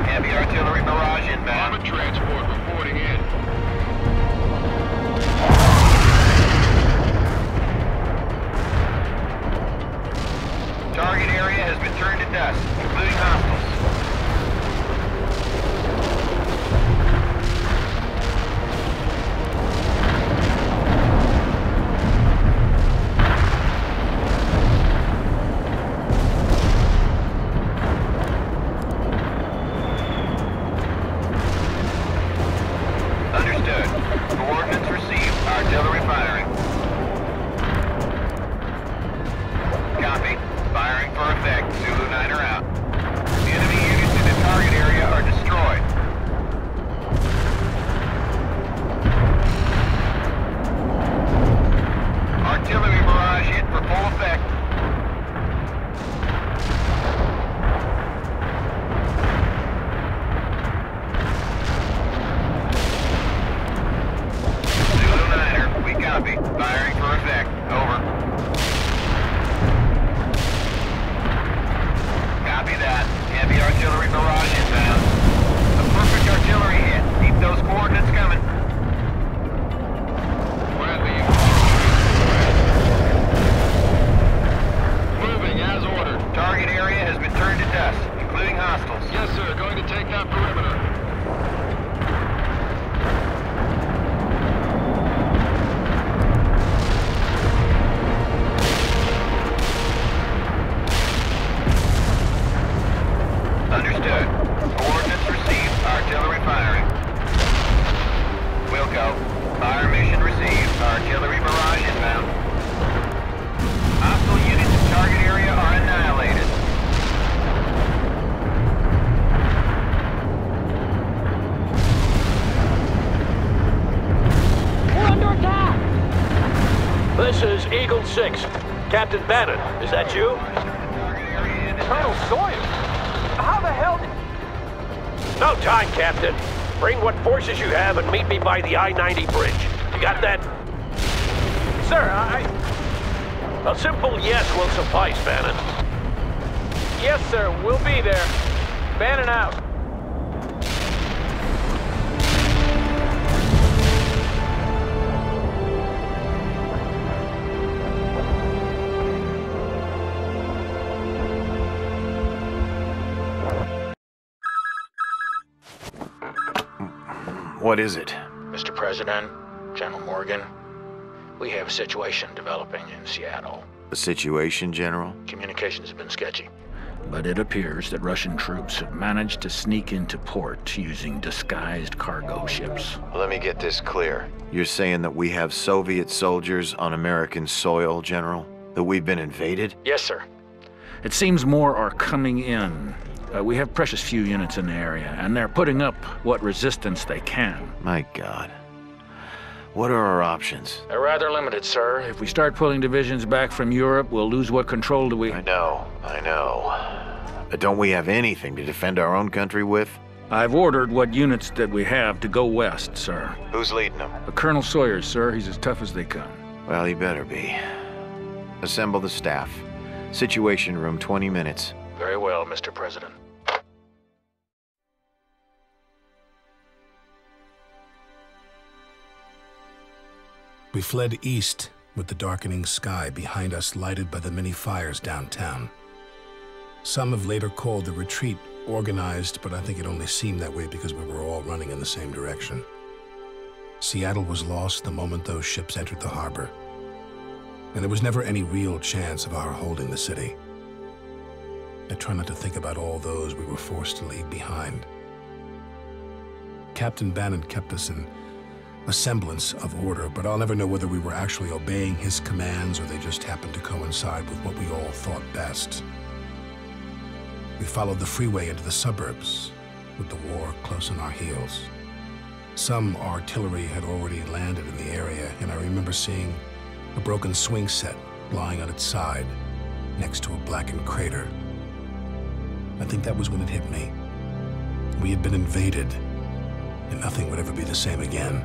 Heavy artillery barrage inbound. Armored transport reporting in. Target area has been turned to dust, including hostiles. Understood. Coordinates received. Artillery firing. Copy. Firing for effect. Zulu 9 are out. The enemy units in the target area are destroyed. Artillery barrage hit for full effect. Zulu 9er, we copy. Firing for effect. Over. Copy that. Heavy artillery barrage inbound. A perfect artillery hit. Keep those coordinates coming. Moving as ordered. Target area has been turned to dust, including hostiles. Yes, sir. Going to take that perimeter. Understood. Coordinates received. Artillery firing. Wilco. Fire mission received. Artillery barrage inbound. Hostile units in target area are annihilated. We're under attack! This is Eagle 6. Captain Bannon, is that you? Colonel Sawyer? How the hell did... No time, Captain. Bring what forces you have and meet me by the I-90 bridge. You got that? Sir, A simple yes will suffice, Bannon. Yes, sir. We'll be there. Bannon out. What is it? Mr. President, General Morgan, we have a situation developing in Seattle. A situation, General? Communications have been sketchy, but it appears that Russian troops have managed to sneak into port using disguised cargo ships. Let me get this clear. You're saying that we have Soviet soldiers on American soil, General? That we've been invaded? Yes, sir. It seems more are coming in. We have precious few units in the area, and they're putting up what resistance they can. My God. What are our options? They're rather limited, sir. If we start pulling divisions back from Europe, we'll lose what control do we... I know. But don't we have anything to defend our own country with? I've ordered what units that we have to go west, sir. Who's leading them? Colonel Sawyers, sir. He's as tough as they come. Well, he better be. Assemble the staff. Situation room, 20 minutes. Very well, Mr. President. We fled east with the darkening sky behind us lighted by the many fires downtown. Some have later called the retreat organized, but I think it only seemed that way because we were all running in the same direction. Seattle was lost the moment those ships entered the harbor, and there was never any real chance of our holding the city. I try not to think about all those we were forced to leave behind. Captain Bannon kept us in a semblance of order, but I'll never know whether we were actually obeying his commands or they just happened to coincide with what we all thought best. We followed the freeway into the suburbs, with the war close on our heels. Some artillery had already landed in the area, and I remember seeing a broken swing set lying on its side, next to a blackened crater. I think that was when it hit me. We had been invaded, and nothing would ever be the same again.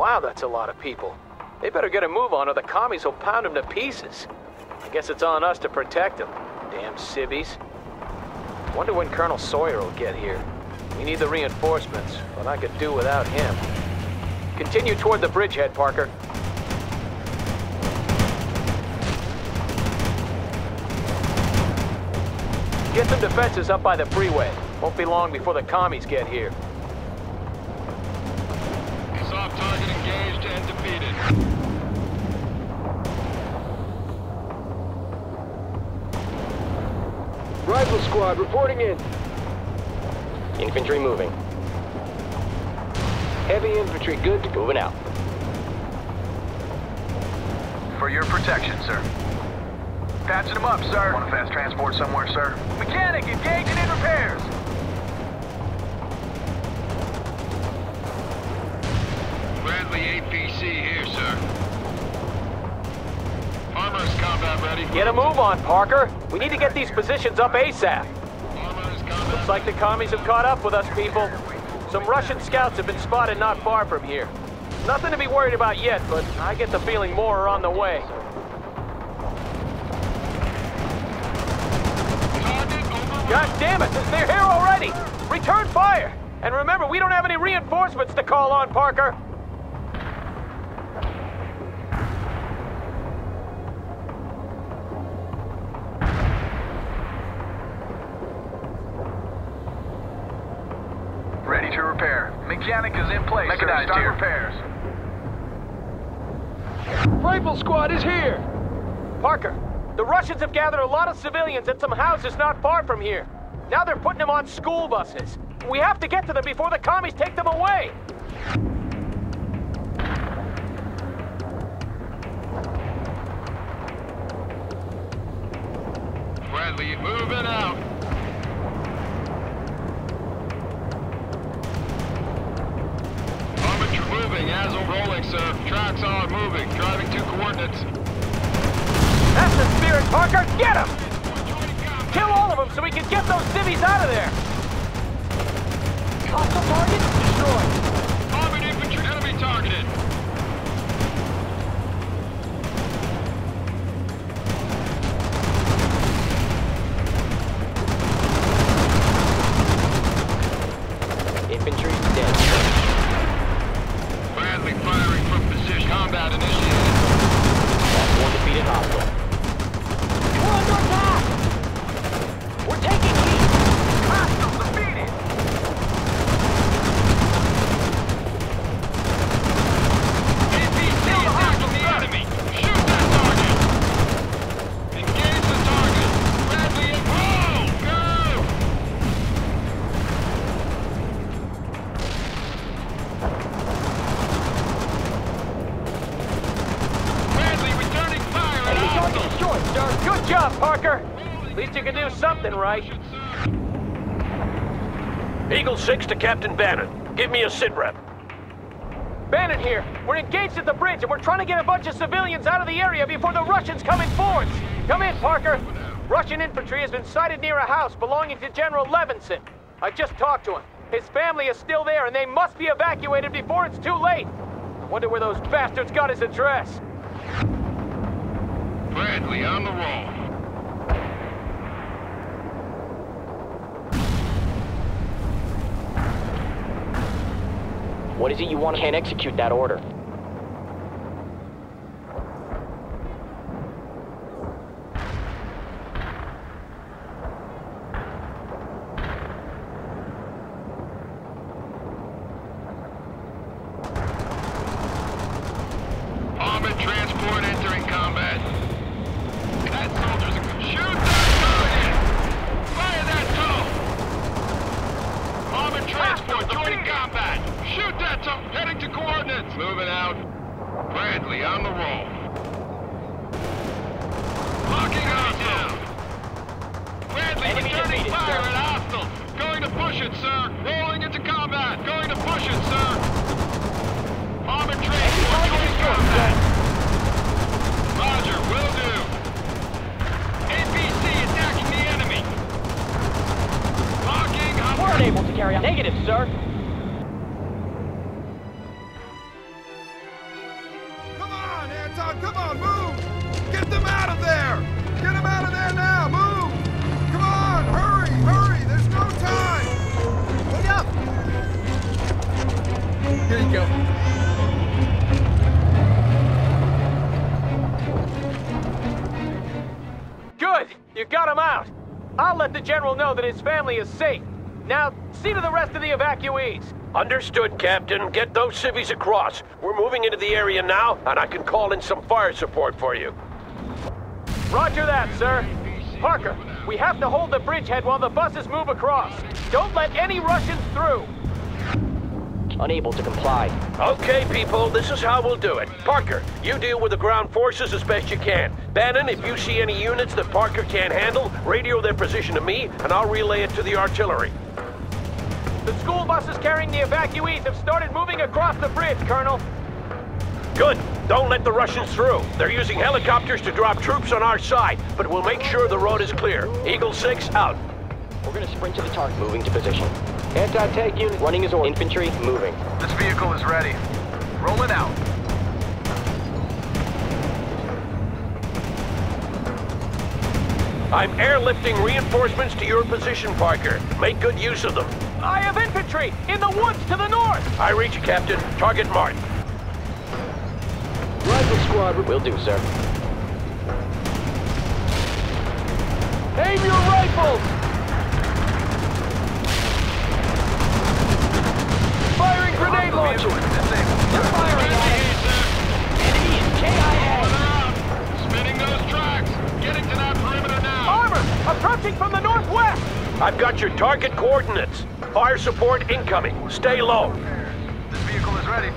Wow, that's a lot of people. They better get a move on or the commies will pound them to pieces. I guess it's on us to protect them. Damn civvies. Wonder when Colonel Sawyer will get here. We need the reinforcements, but I could do without him. Continue toward the bridgehead, Parker. Get some defenses up by the freeway. Won't be long before the commies get here. Soft target engaged and defeated. Rifle squad reporting in. Infantry moving. Heavy infantry good to moving out. For your protection, sir. Patching them up, sir. Want a fast transport somewhere, sir? Mechanic engaging in repairs. Bradley APC here, sir. Armor's combat ready. Get a move on, Parker. We need to get these positions up ASAP. Looks like the commies have caught up with us, people. Some Russian scouts have been spotted not far from here. Nothing to be worried about yet, but I get the feeling more are on the way. God damn it! They're here already! Return fire! And remember, we don't have any reinforcements to call on, Parker! Ready to repair. Mechanic is in place. Mechanized here. Repairs. Rifle squad is here! Parker, the Russians have gathered a lot of civilians at some houses not far from here. Now they're putting them on school buses. We have to get to them before the commies take them away. Bradley, moving out. Armature moving, Azle rolling, sir. Tracks are moving, driving to coordinates. That's the spirit, Parker! Get him! Kill all of them so we can get those civvies out of there! Hostile target destroyed! Armored infantry, enemy targeted! Infantry dead. Bradley firing from position. Combat initiated. That's one defeated hostile. We're under attack! We're taking heat! Hostiles defeated! APC attacking the enemy! Shoot that target! Engage the target! Bradley and go! Bradley returning fire at hostile! Destroyed, sir! Good job, Parker! At least you can do something right. Eagle 6 to Captain Bannon. Give me a sit rep. Bannon here. We're engaged at the bridge and we're trying to get a bunch of civilians out of the area before the Russians come in force. Come in, Parker. Russian infantry has been sighted near a house belonging to General Levinson. I just talked to him. His family is still there and they must be evacuated before it's too late. I wonder where those bastards got his address. Bradley on the roll. What is it you want? Can't execute that order. Armored transport entering combat. That soldier's a... Shoot that target! Fire that tow! Armored transport joining combat! Shoot that tow! Heading to coordinates! Moving out. Bradley on the roll. Locking on down! Bradley returning fire at hostile! Going to push it, sir! Rolling into combat! Going to push it, sir! Armored transport joining combat! Roger, will do. APC attacking the enemy. Locking up. We're unable to carry out. Negative, sir. You got him out. I'll let the General know that his family is safe. Now, see to the rest of the evacuees. Understood, Captain. Get those civvies across. We're moving into the area now, and I can call in some fire support for you. Roger that, sir. Parker, we have to hold the bridgehead while the buses move across. Don't let any Russians through. Unable to comply. Okay, people, this is how we'll do it. Parker, you deal with the ground forces as best you can. Bannon, if you see any units that Parker can't handle, radio their position to me, and I'll relay it to the artillery. The school buses carrying the evacuees have started moving across the bridge, Colonel. Good. Don't let the Russians through. They're using helicopters to drop troops on our side, but we'll make sure the road is clear. Eagle 6, out. We're gonna sprint to the target. Moving to position. Anti-tank unit running as ordered. Infantry moving. This vehicle is ready. Roll it out. I'm airlifting reinforcements to your position, Parker. Make good use of them. I have infantry in the woods to the north. I reach you, Captain. Target marked. Rifle squad will do, sir. Aim your rifles! Firing grenade launcher! They're firing at it! Enemy is KIA! Spinning those tracks! Getting to that perimeter now! Armor! Approaching from the northwest! I've got your target coordinates. Fire support incoming. Stay low. This vehicle is ready.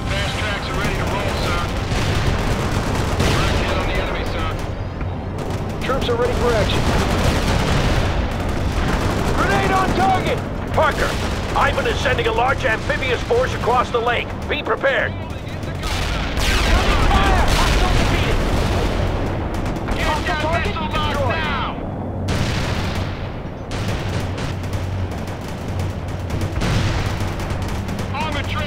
Fast tracks are ready to roll, sir. Direct hit on the enemy, sir. Troops are ready for action. Grenade on target! Parker, Ivan is sending a large amphibious force across the lake. Be prepared. Fire! Hostile defeated! Get that missile locked now!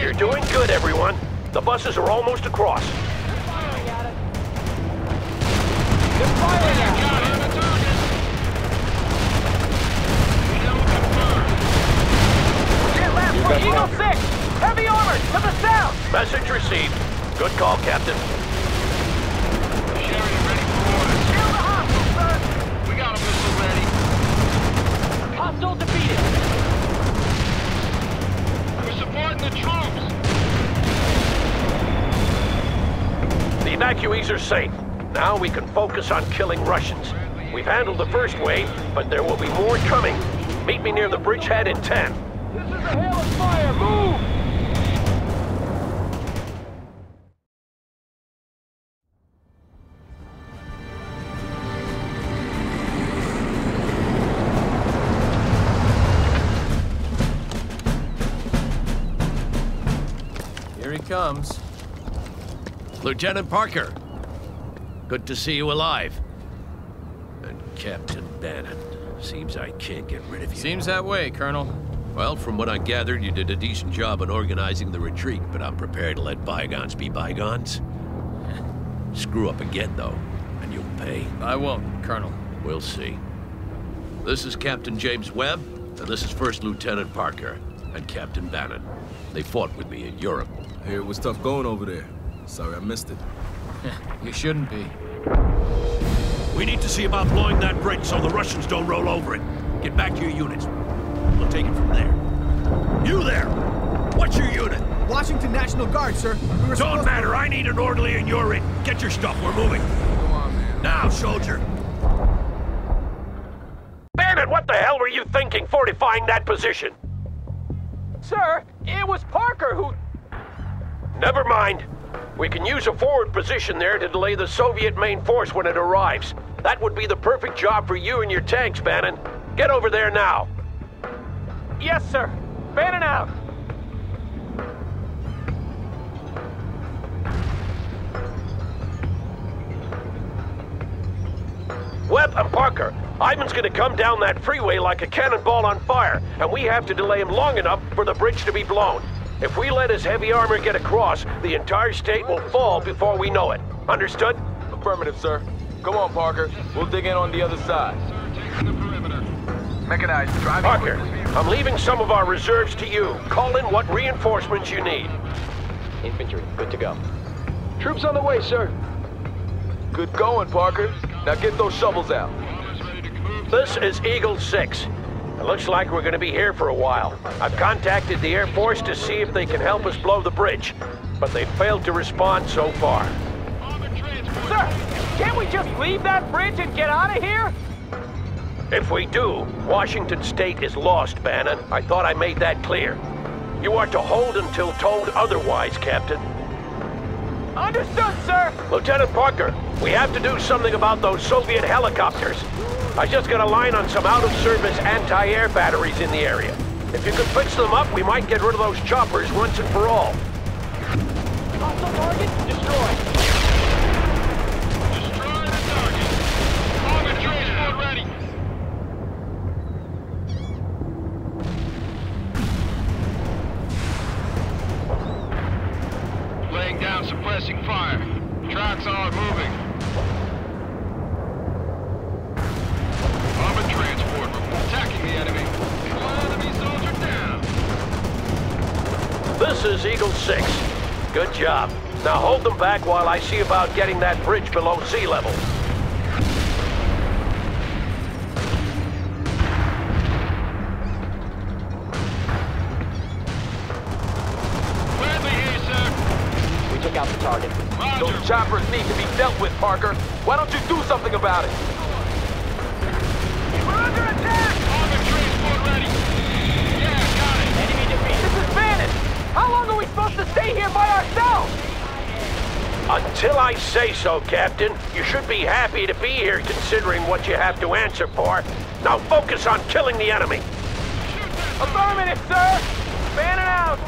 You're doing good, everyone. The buses are almost across. They're firing at it. They're firing at it. Get left from Eagle 6! Heavy armor to the south! Message received. Good call, Captain. Sheridan ready for orders. Kill the hostile, sir! We got a missile ready. Hostile defeated! We're supporting the troops. The evacuees are safe. Now we can focus on killing Russians. We've handled the first wave, but there will be more coming. Meet me near the bridgehead in 10. This is a hail of fire! Move! Here he comes. Lieutenant Parker. Good to see you alive. And Captain Bannon. Seems I can't get rid of you. Seems that way, Colonel. Well, from what I gathered, you did a decent job in organizing the retreat, but I'm prepared to let bygones be bygones. Screw up again, though, and you'll pay. I won't, Colonel. We'll see. This is Captain James Webb, and this is First Lieutenant Parker and Captain Bannon. They fought with me in Europe. I hear it was tough going over there. Sorry I missed it. You shouldn't be. We need to see about blowing that bridge so the Russians don't roll over it. Get back to your units. We'll take it from there. You there! What's your unit? Washington National Guard, sir. Don't matter. I need an orderly and you're in. Get your stuff. We're moving. Come on, man. Now, soldier. Bannon, what the hell were you thinking fortifying that position? Sir, it was Parker who... Never mind. We can use a forward position there to delay the Soviet main force when it arrives. That would be the perfect job for you and your tanks, Bannon. Get over there now. Yes, sir. Bannon out. Webb and Parker, Ivan's gonna come down that freeway like a cannonball on fire, and we have to delay him long enough for the bridge to be blown. If we let his heavy armor get across, the entire state will fall before we know it. Understood? Affirmative, sir. Come on, Parker. We'll dig in on the other side. Mechanized, driving. Parker, I'm leaving some of our reserves to you. Call in what reinforcements you need. Infantry, good to go. Troops on the way, sir. Good going, Parker. Now get those shovels out. This is Eagle 6. It looks like we're going to be here for a while. I've contacted the Air Force to see if they can help us blow the bridge, but they've failed to respond so far. Sir, can't we just leave that bridge and get out of here? If we do, Washington State is lost, Bannon. I thought I made that clear. You are to hold until told otherwise, Captain. Understood, sir! Lieutenant Parker, we have to do something about those Soviet helicopters. I just got a line on some out-of-service anti-air batteries in the area. If you could fix them up, we might get rid of those choppers once and for all. Hostile target destroyed. Destroy the target. Armored transport ready. Laying down suppressing fire. Tracks are moving. Armored transport attacking the enemy. One enemy soldier down. This is Eagle 6. Good job. Now hold them back while I see about getting that bridge below sea level. Bradley here, sir. We took out the target. Roger. Those choppers need to be dealt with, Parker. Why don't you do something about it? We're under attack! Armored transport ready. Yeah, got it. Enemy defeated. This is Bannon! How long are we supposed to stay here by ourselves? Until I say so, Captain. You should be happy to be here considering what you have to answer for. Now focus on killing the enemy. Affirmative, sir! Bannon out!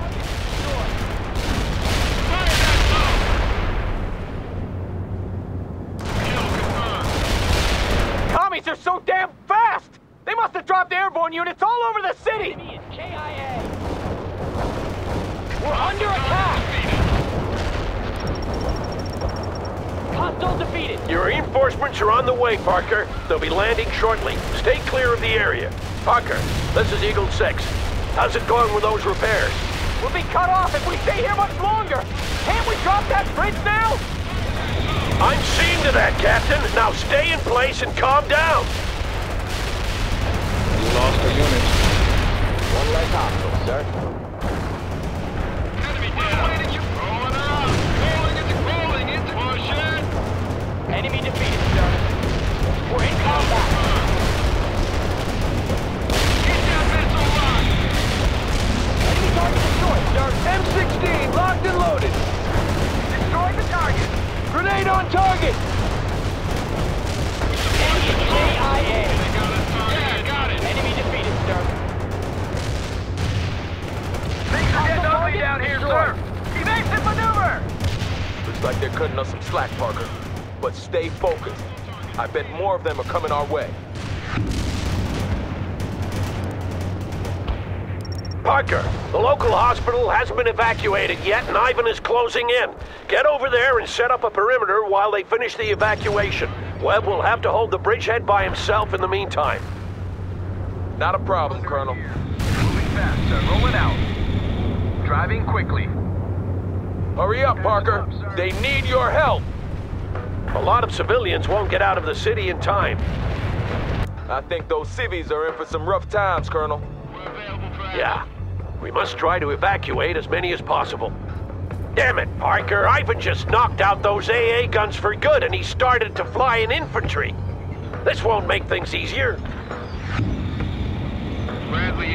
Commies are so damn fast! They must have dropped airborne units all over the city! KIA! We're under attack! Hostile defeated! Your reinforcements are on the way, Parker. They'll be landing shortly. Stay clear of the area. Parker, this is Eagle 6. How's it going with those repairs? We'll be cut off if we stay here much longer! Can't we drop that bridge now? I'm seeing to that, Captain. Now stay in place and calm down. You lost a unit. One less hostile, sir. Enemy down. Rolling her up. Rolling into pushing. Enemy defeated, sir. We're in combat. Get that missile locked. Enemy target destroyed, sir. M16, locked and loaded. Destroy the target. Grenade on target. Enemy KIA. Yeah, got it. Enemy defeated, sir. Things are getting ugly down here, sir. Evasive maneuver. Looks like they're cutting us some slack, Parker. But stay focused. I bet more of them are coming our way. Parker, the local hospital hasn't been evacuated yet, and Ivan is closing in. Get over there and set up a perimeter while they finish the evacuation. Webb will have to hold the bridgehead by himself in the meantime. Not a problem, Colonel. Moving fast, sir. Rolling out. Driving quickly. Hurry up, Parker. They need your help. A lot of civilians won't get out of the city in time. I think those civvies are in for some rough times, Colonel. Yeah, we must try to evacuate as many as possible. Damn it, Parker, Ivan just knocked out those AA guns for good and he started to fly in infantry. This won't make things easier.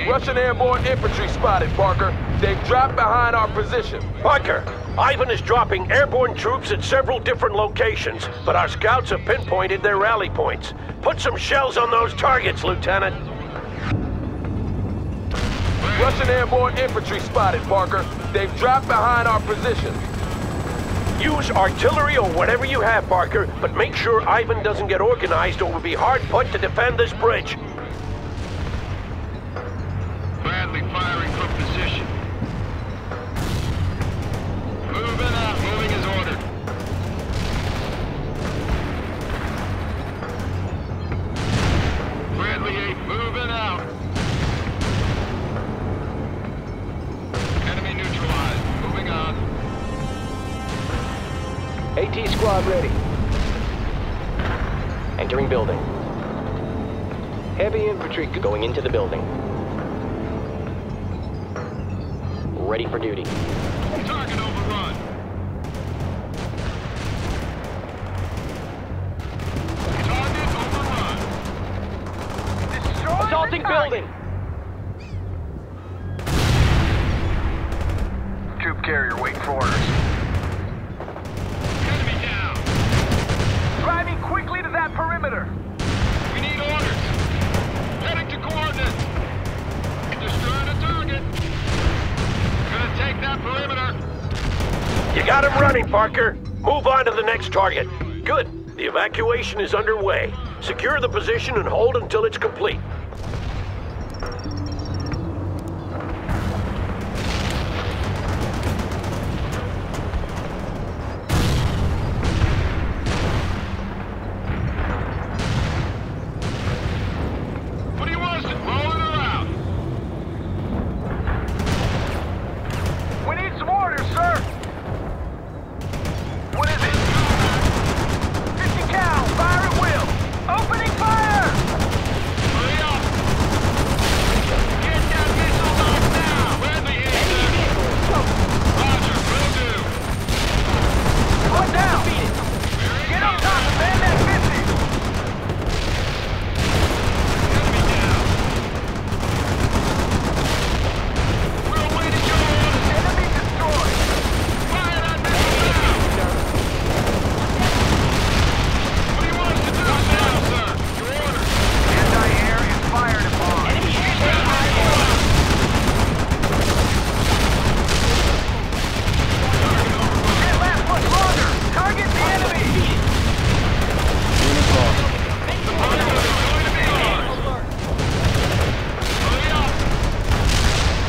Russian airborne infantry spotted, Parker. They've dropped behind our position. Parker, Ivan is dropping airborne troops at several different locations, but our scouts have pinpointed their rally points. Put some shells on those targets, Lieutenant. Russian airborne infantry spotted, Parker. They've dropped behind our position. Use artillery or whatever you have, Parker, but make sure Ivan doesn't get organized or we'll be hard put to defend this bridge. Bradley firing from position. Moving out. Moving as ordered. Bradley 8 moving out. Enemy neutralized. Moving on. AT squad ready. Entering building. Heavy infantry going into the building. Ready for duty. Target overrun. Target overrun. Assaulting building. Troop carrier waiting for orders. Enemy down. Driving quickly to that perimeter. We need orders. Heading to coordinates. Destroying a target. Gonna take that perimeter. You got him running, Parker. Move on to the next target. Good. The evacuation is underway. Secure the position and hold until it's complete. What do you want us to roll it around? We need some orders, sir. What is it? 50 cal, fire at will. Opening fire! Hurry up! Get that missile off now! Bradley here, sir. Roger, will do. One down. Get on top and man that 50. Enemy down. We're awaiting your orders. Enemy destroyed. Fire that missile now! What do you want us to do now, sir? Your orders. Anti-air is fired upon. Can't last much longer. Target the enemy. Hurry up!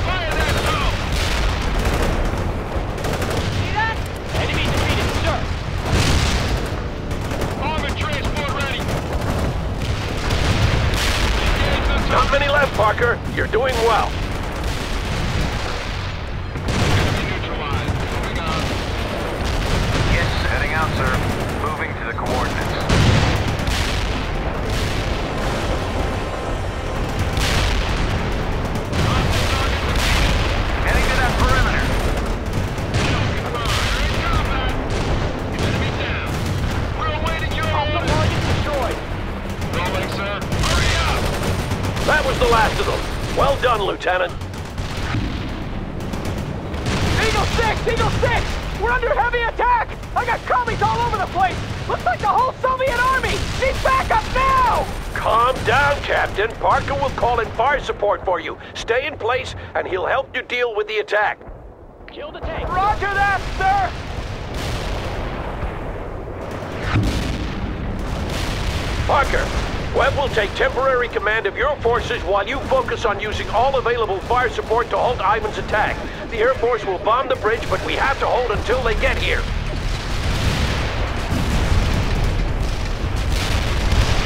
Fire that tunnel! See that? Enemy defeated, sir. Armored transport ready. Not many left, Parker. You're doing well. Enemy neutralized. Moving on. Yes, heading out, sir. Moving to the coordinates. Heading to that perimeter. Enemy down. We're awaiting your orders. Destroyed. Rolling, sir. Hurry up! That was the last of them. Well done, Lieutenant. Eagle 6! Eagle 6! We're under heavy attack! I got commies all over the place! Looks like the whole Soviet army! Need backup now! Calm down, Captain. Parker will call in fire support for you. Stay in place, and he'll help you deal with the attack. Kill the tank. Roger that, sir! Parker, Webb will take temporary command of your forces while you focus on using all available fire support to halt Ivan's attack. The Air Force will bomb the bridge, but we have to hold until they get here.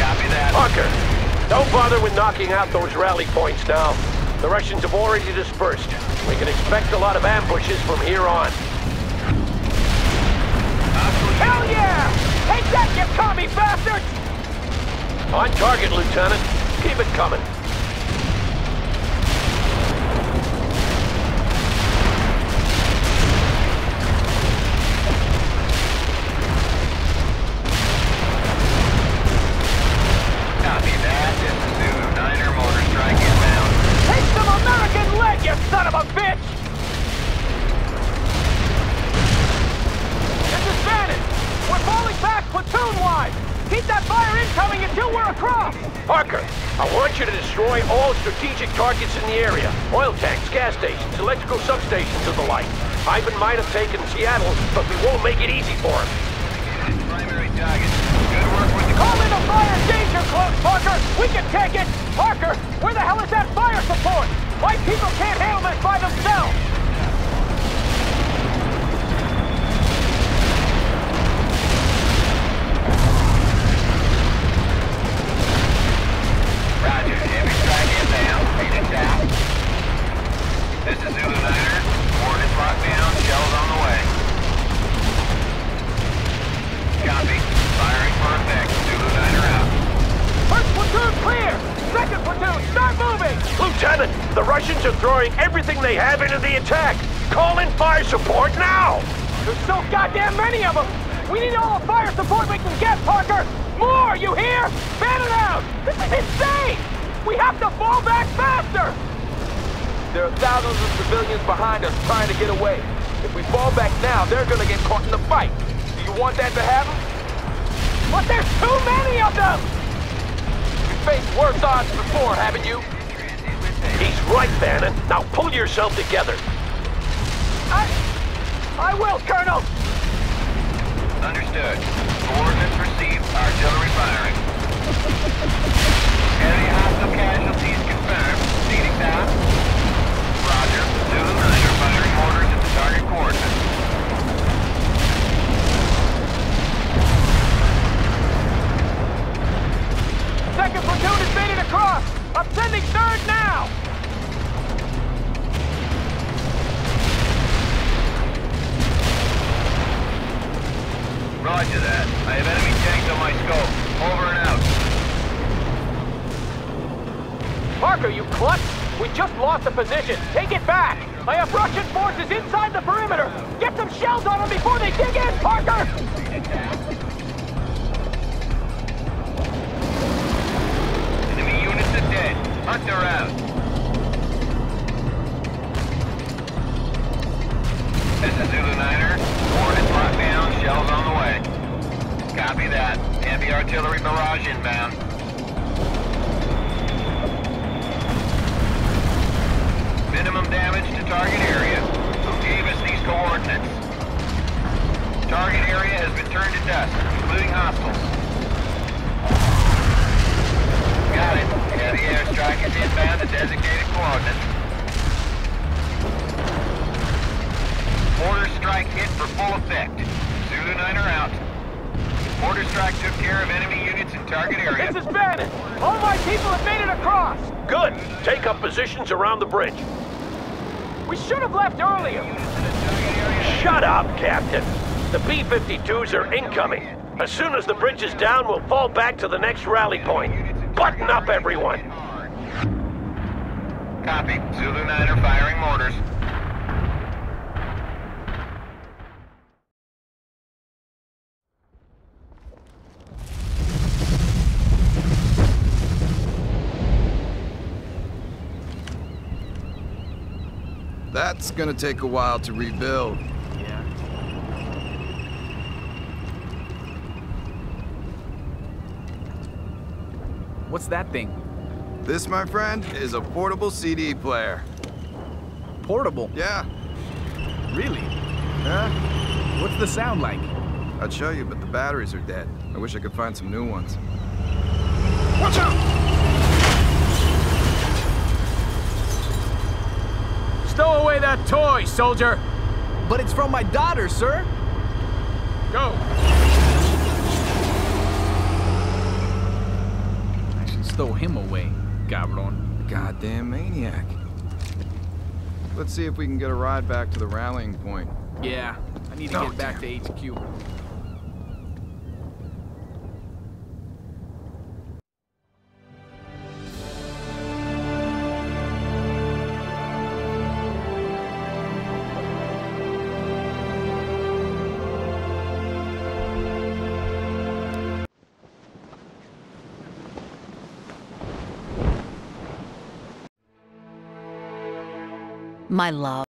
Copy that. Parker, don't bother with knocking out those rally points now. The Russians have already dispersed. We can expect a lot of ambushes from here on. Hell yeah! Take that, you commie bastards! On target, Lieutenant. Keep it coming. Copy that. This is Zulu 9er motor strike inbound. Take some American lead, you son of a bitch! This is Vannon! We're falling back platoon-wise! Keep that fire incoming until we're across! Parker, I want you to destroy all strategic targets in the area. Oil tanks, gas stations, electrical substations, and the like. Ivan might have taken Seattle, but we won't make it easy for him. Primary target. Good work with the... Call in a fire danger close, Parker! We can take it! Parker, where the hell is that fire support? My people can't handle this by themselves! Roger. Heavy strike inbound. Heading south. This is Zulu 9er. Coordinates locked down. Shells on the way. Copy. Firing for effect. Zulu 9er out. Bannon, the Russians are throwing everything they have into the attack. Call in fire support now! There's so goddamn many of them! We need all the fire support we can get, Parker! More, you hear? Fan it out! This is insane! We have to fall back faster! There are thousands of civilians behind us trying to get away. If we fall back now, they're gonna get caught in the fight. Do you want that to happen? But there's too many of them! You've faced worse odds before, haven't you? He's right, Bannon. Now pull yourself together. I will, Colonel! Understood. Coordinates received. Artillery firing. Heavy hostile casualties confirmed. Leading down. Roger. Zulu 9 are firing mortars at the target coordinates. Second platoon has made it across! I'm sending third now! Roger that. I have enemy tanks on my scope. Over and out. Parker, you klutz! We just lost the position. Take it back! I have Russian forces inside the perimeter! Get some shells on them before they dig in, Parker! Enemy units are dead. Hunt her out. This is Zulu 9er. Coordinates locked down. Shells on the way. Copy that. Heavy artillery barrage inbound. Minimum damage to target area. Who gave us these coordinates? Target area has been turned to dust, including hostiles. Got it. Heavy airstrike is inbound at designated coordinates. Mortar strike hit for full effect. Zulu 9 are out. Mortar strike took care of enemy units in target area. This is Bannon! All my people have made it across! Good. Take up positions around the bridge. We should have left earlier! Shut up, Captain. The B-52s are incoming. As soon as the bridge is down, we'll fall back to the next rally point. Button up, everyone! Copy. Zulu 9 are firing mortars. That's gonna take a while to rebuild. Yeah. What's that thing? This, my friend, is a portable CD player. Portable? Yeah. Really? Yeah? What's the sound like? I'd show you, but the batteries are dead. I wish I could find some new ones. Watch out! Stow away that toy, soldier! But it's from my daughter, sir! Go! I should stow him away, cabron. Goddamn maniac. Let's see if we can get a ride back to the rallying point. Yeah, I need to get back to HQ. My love.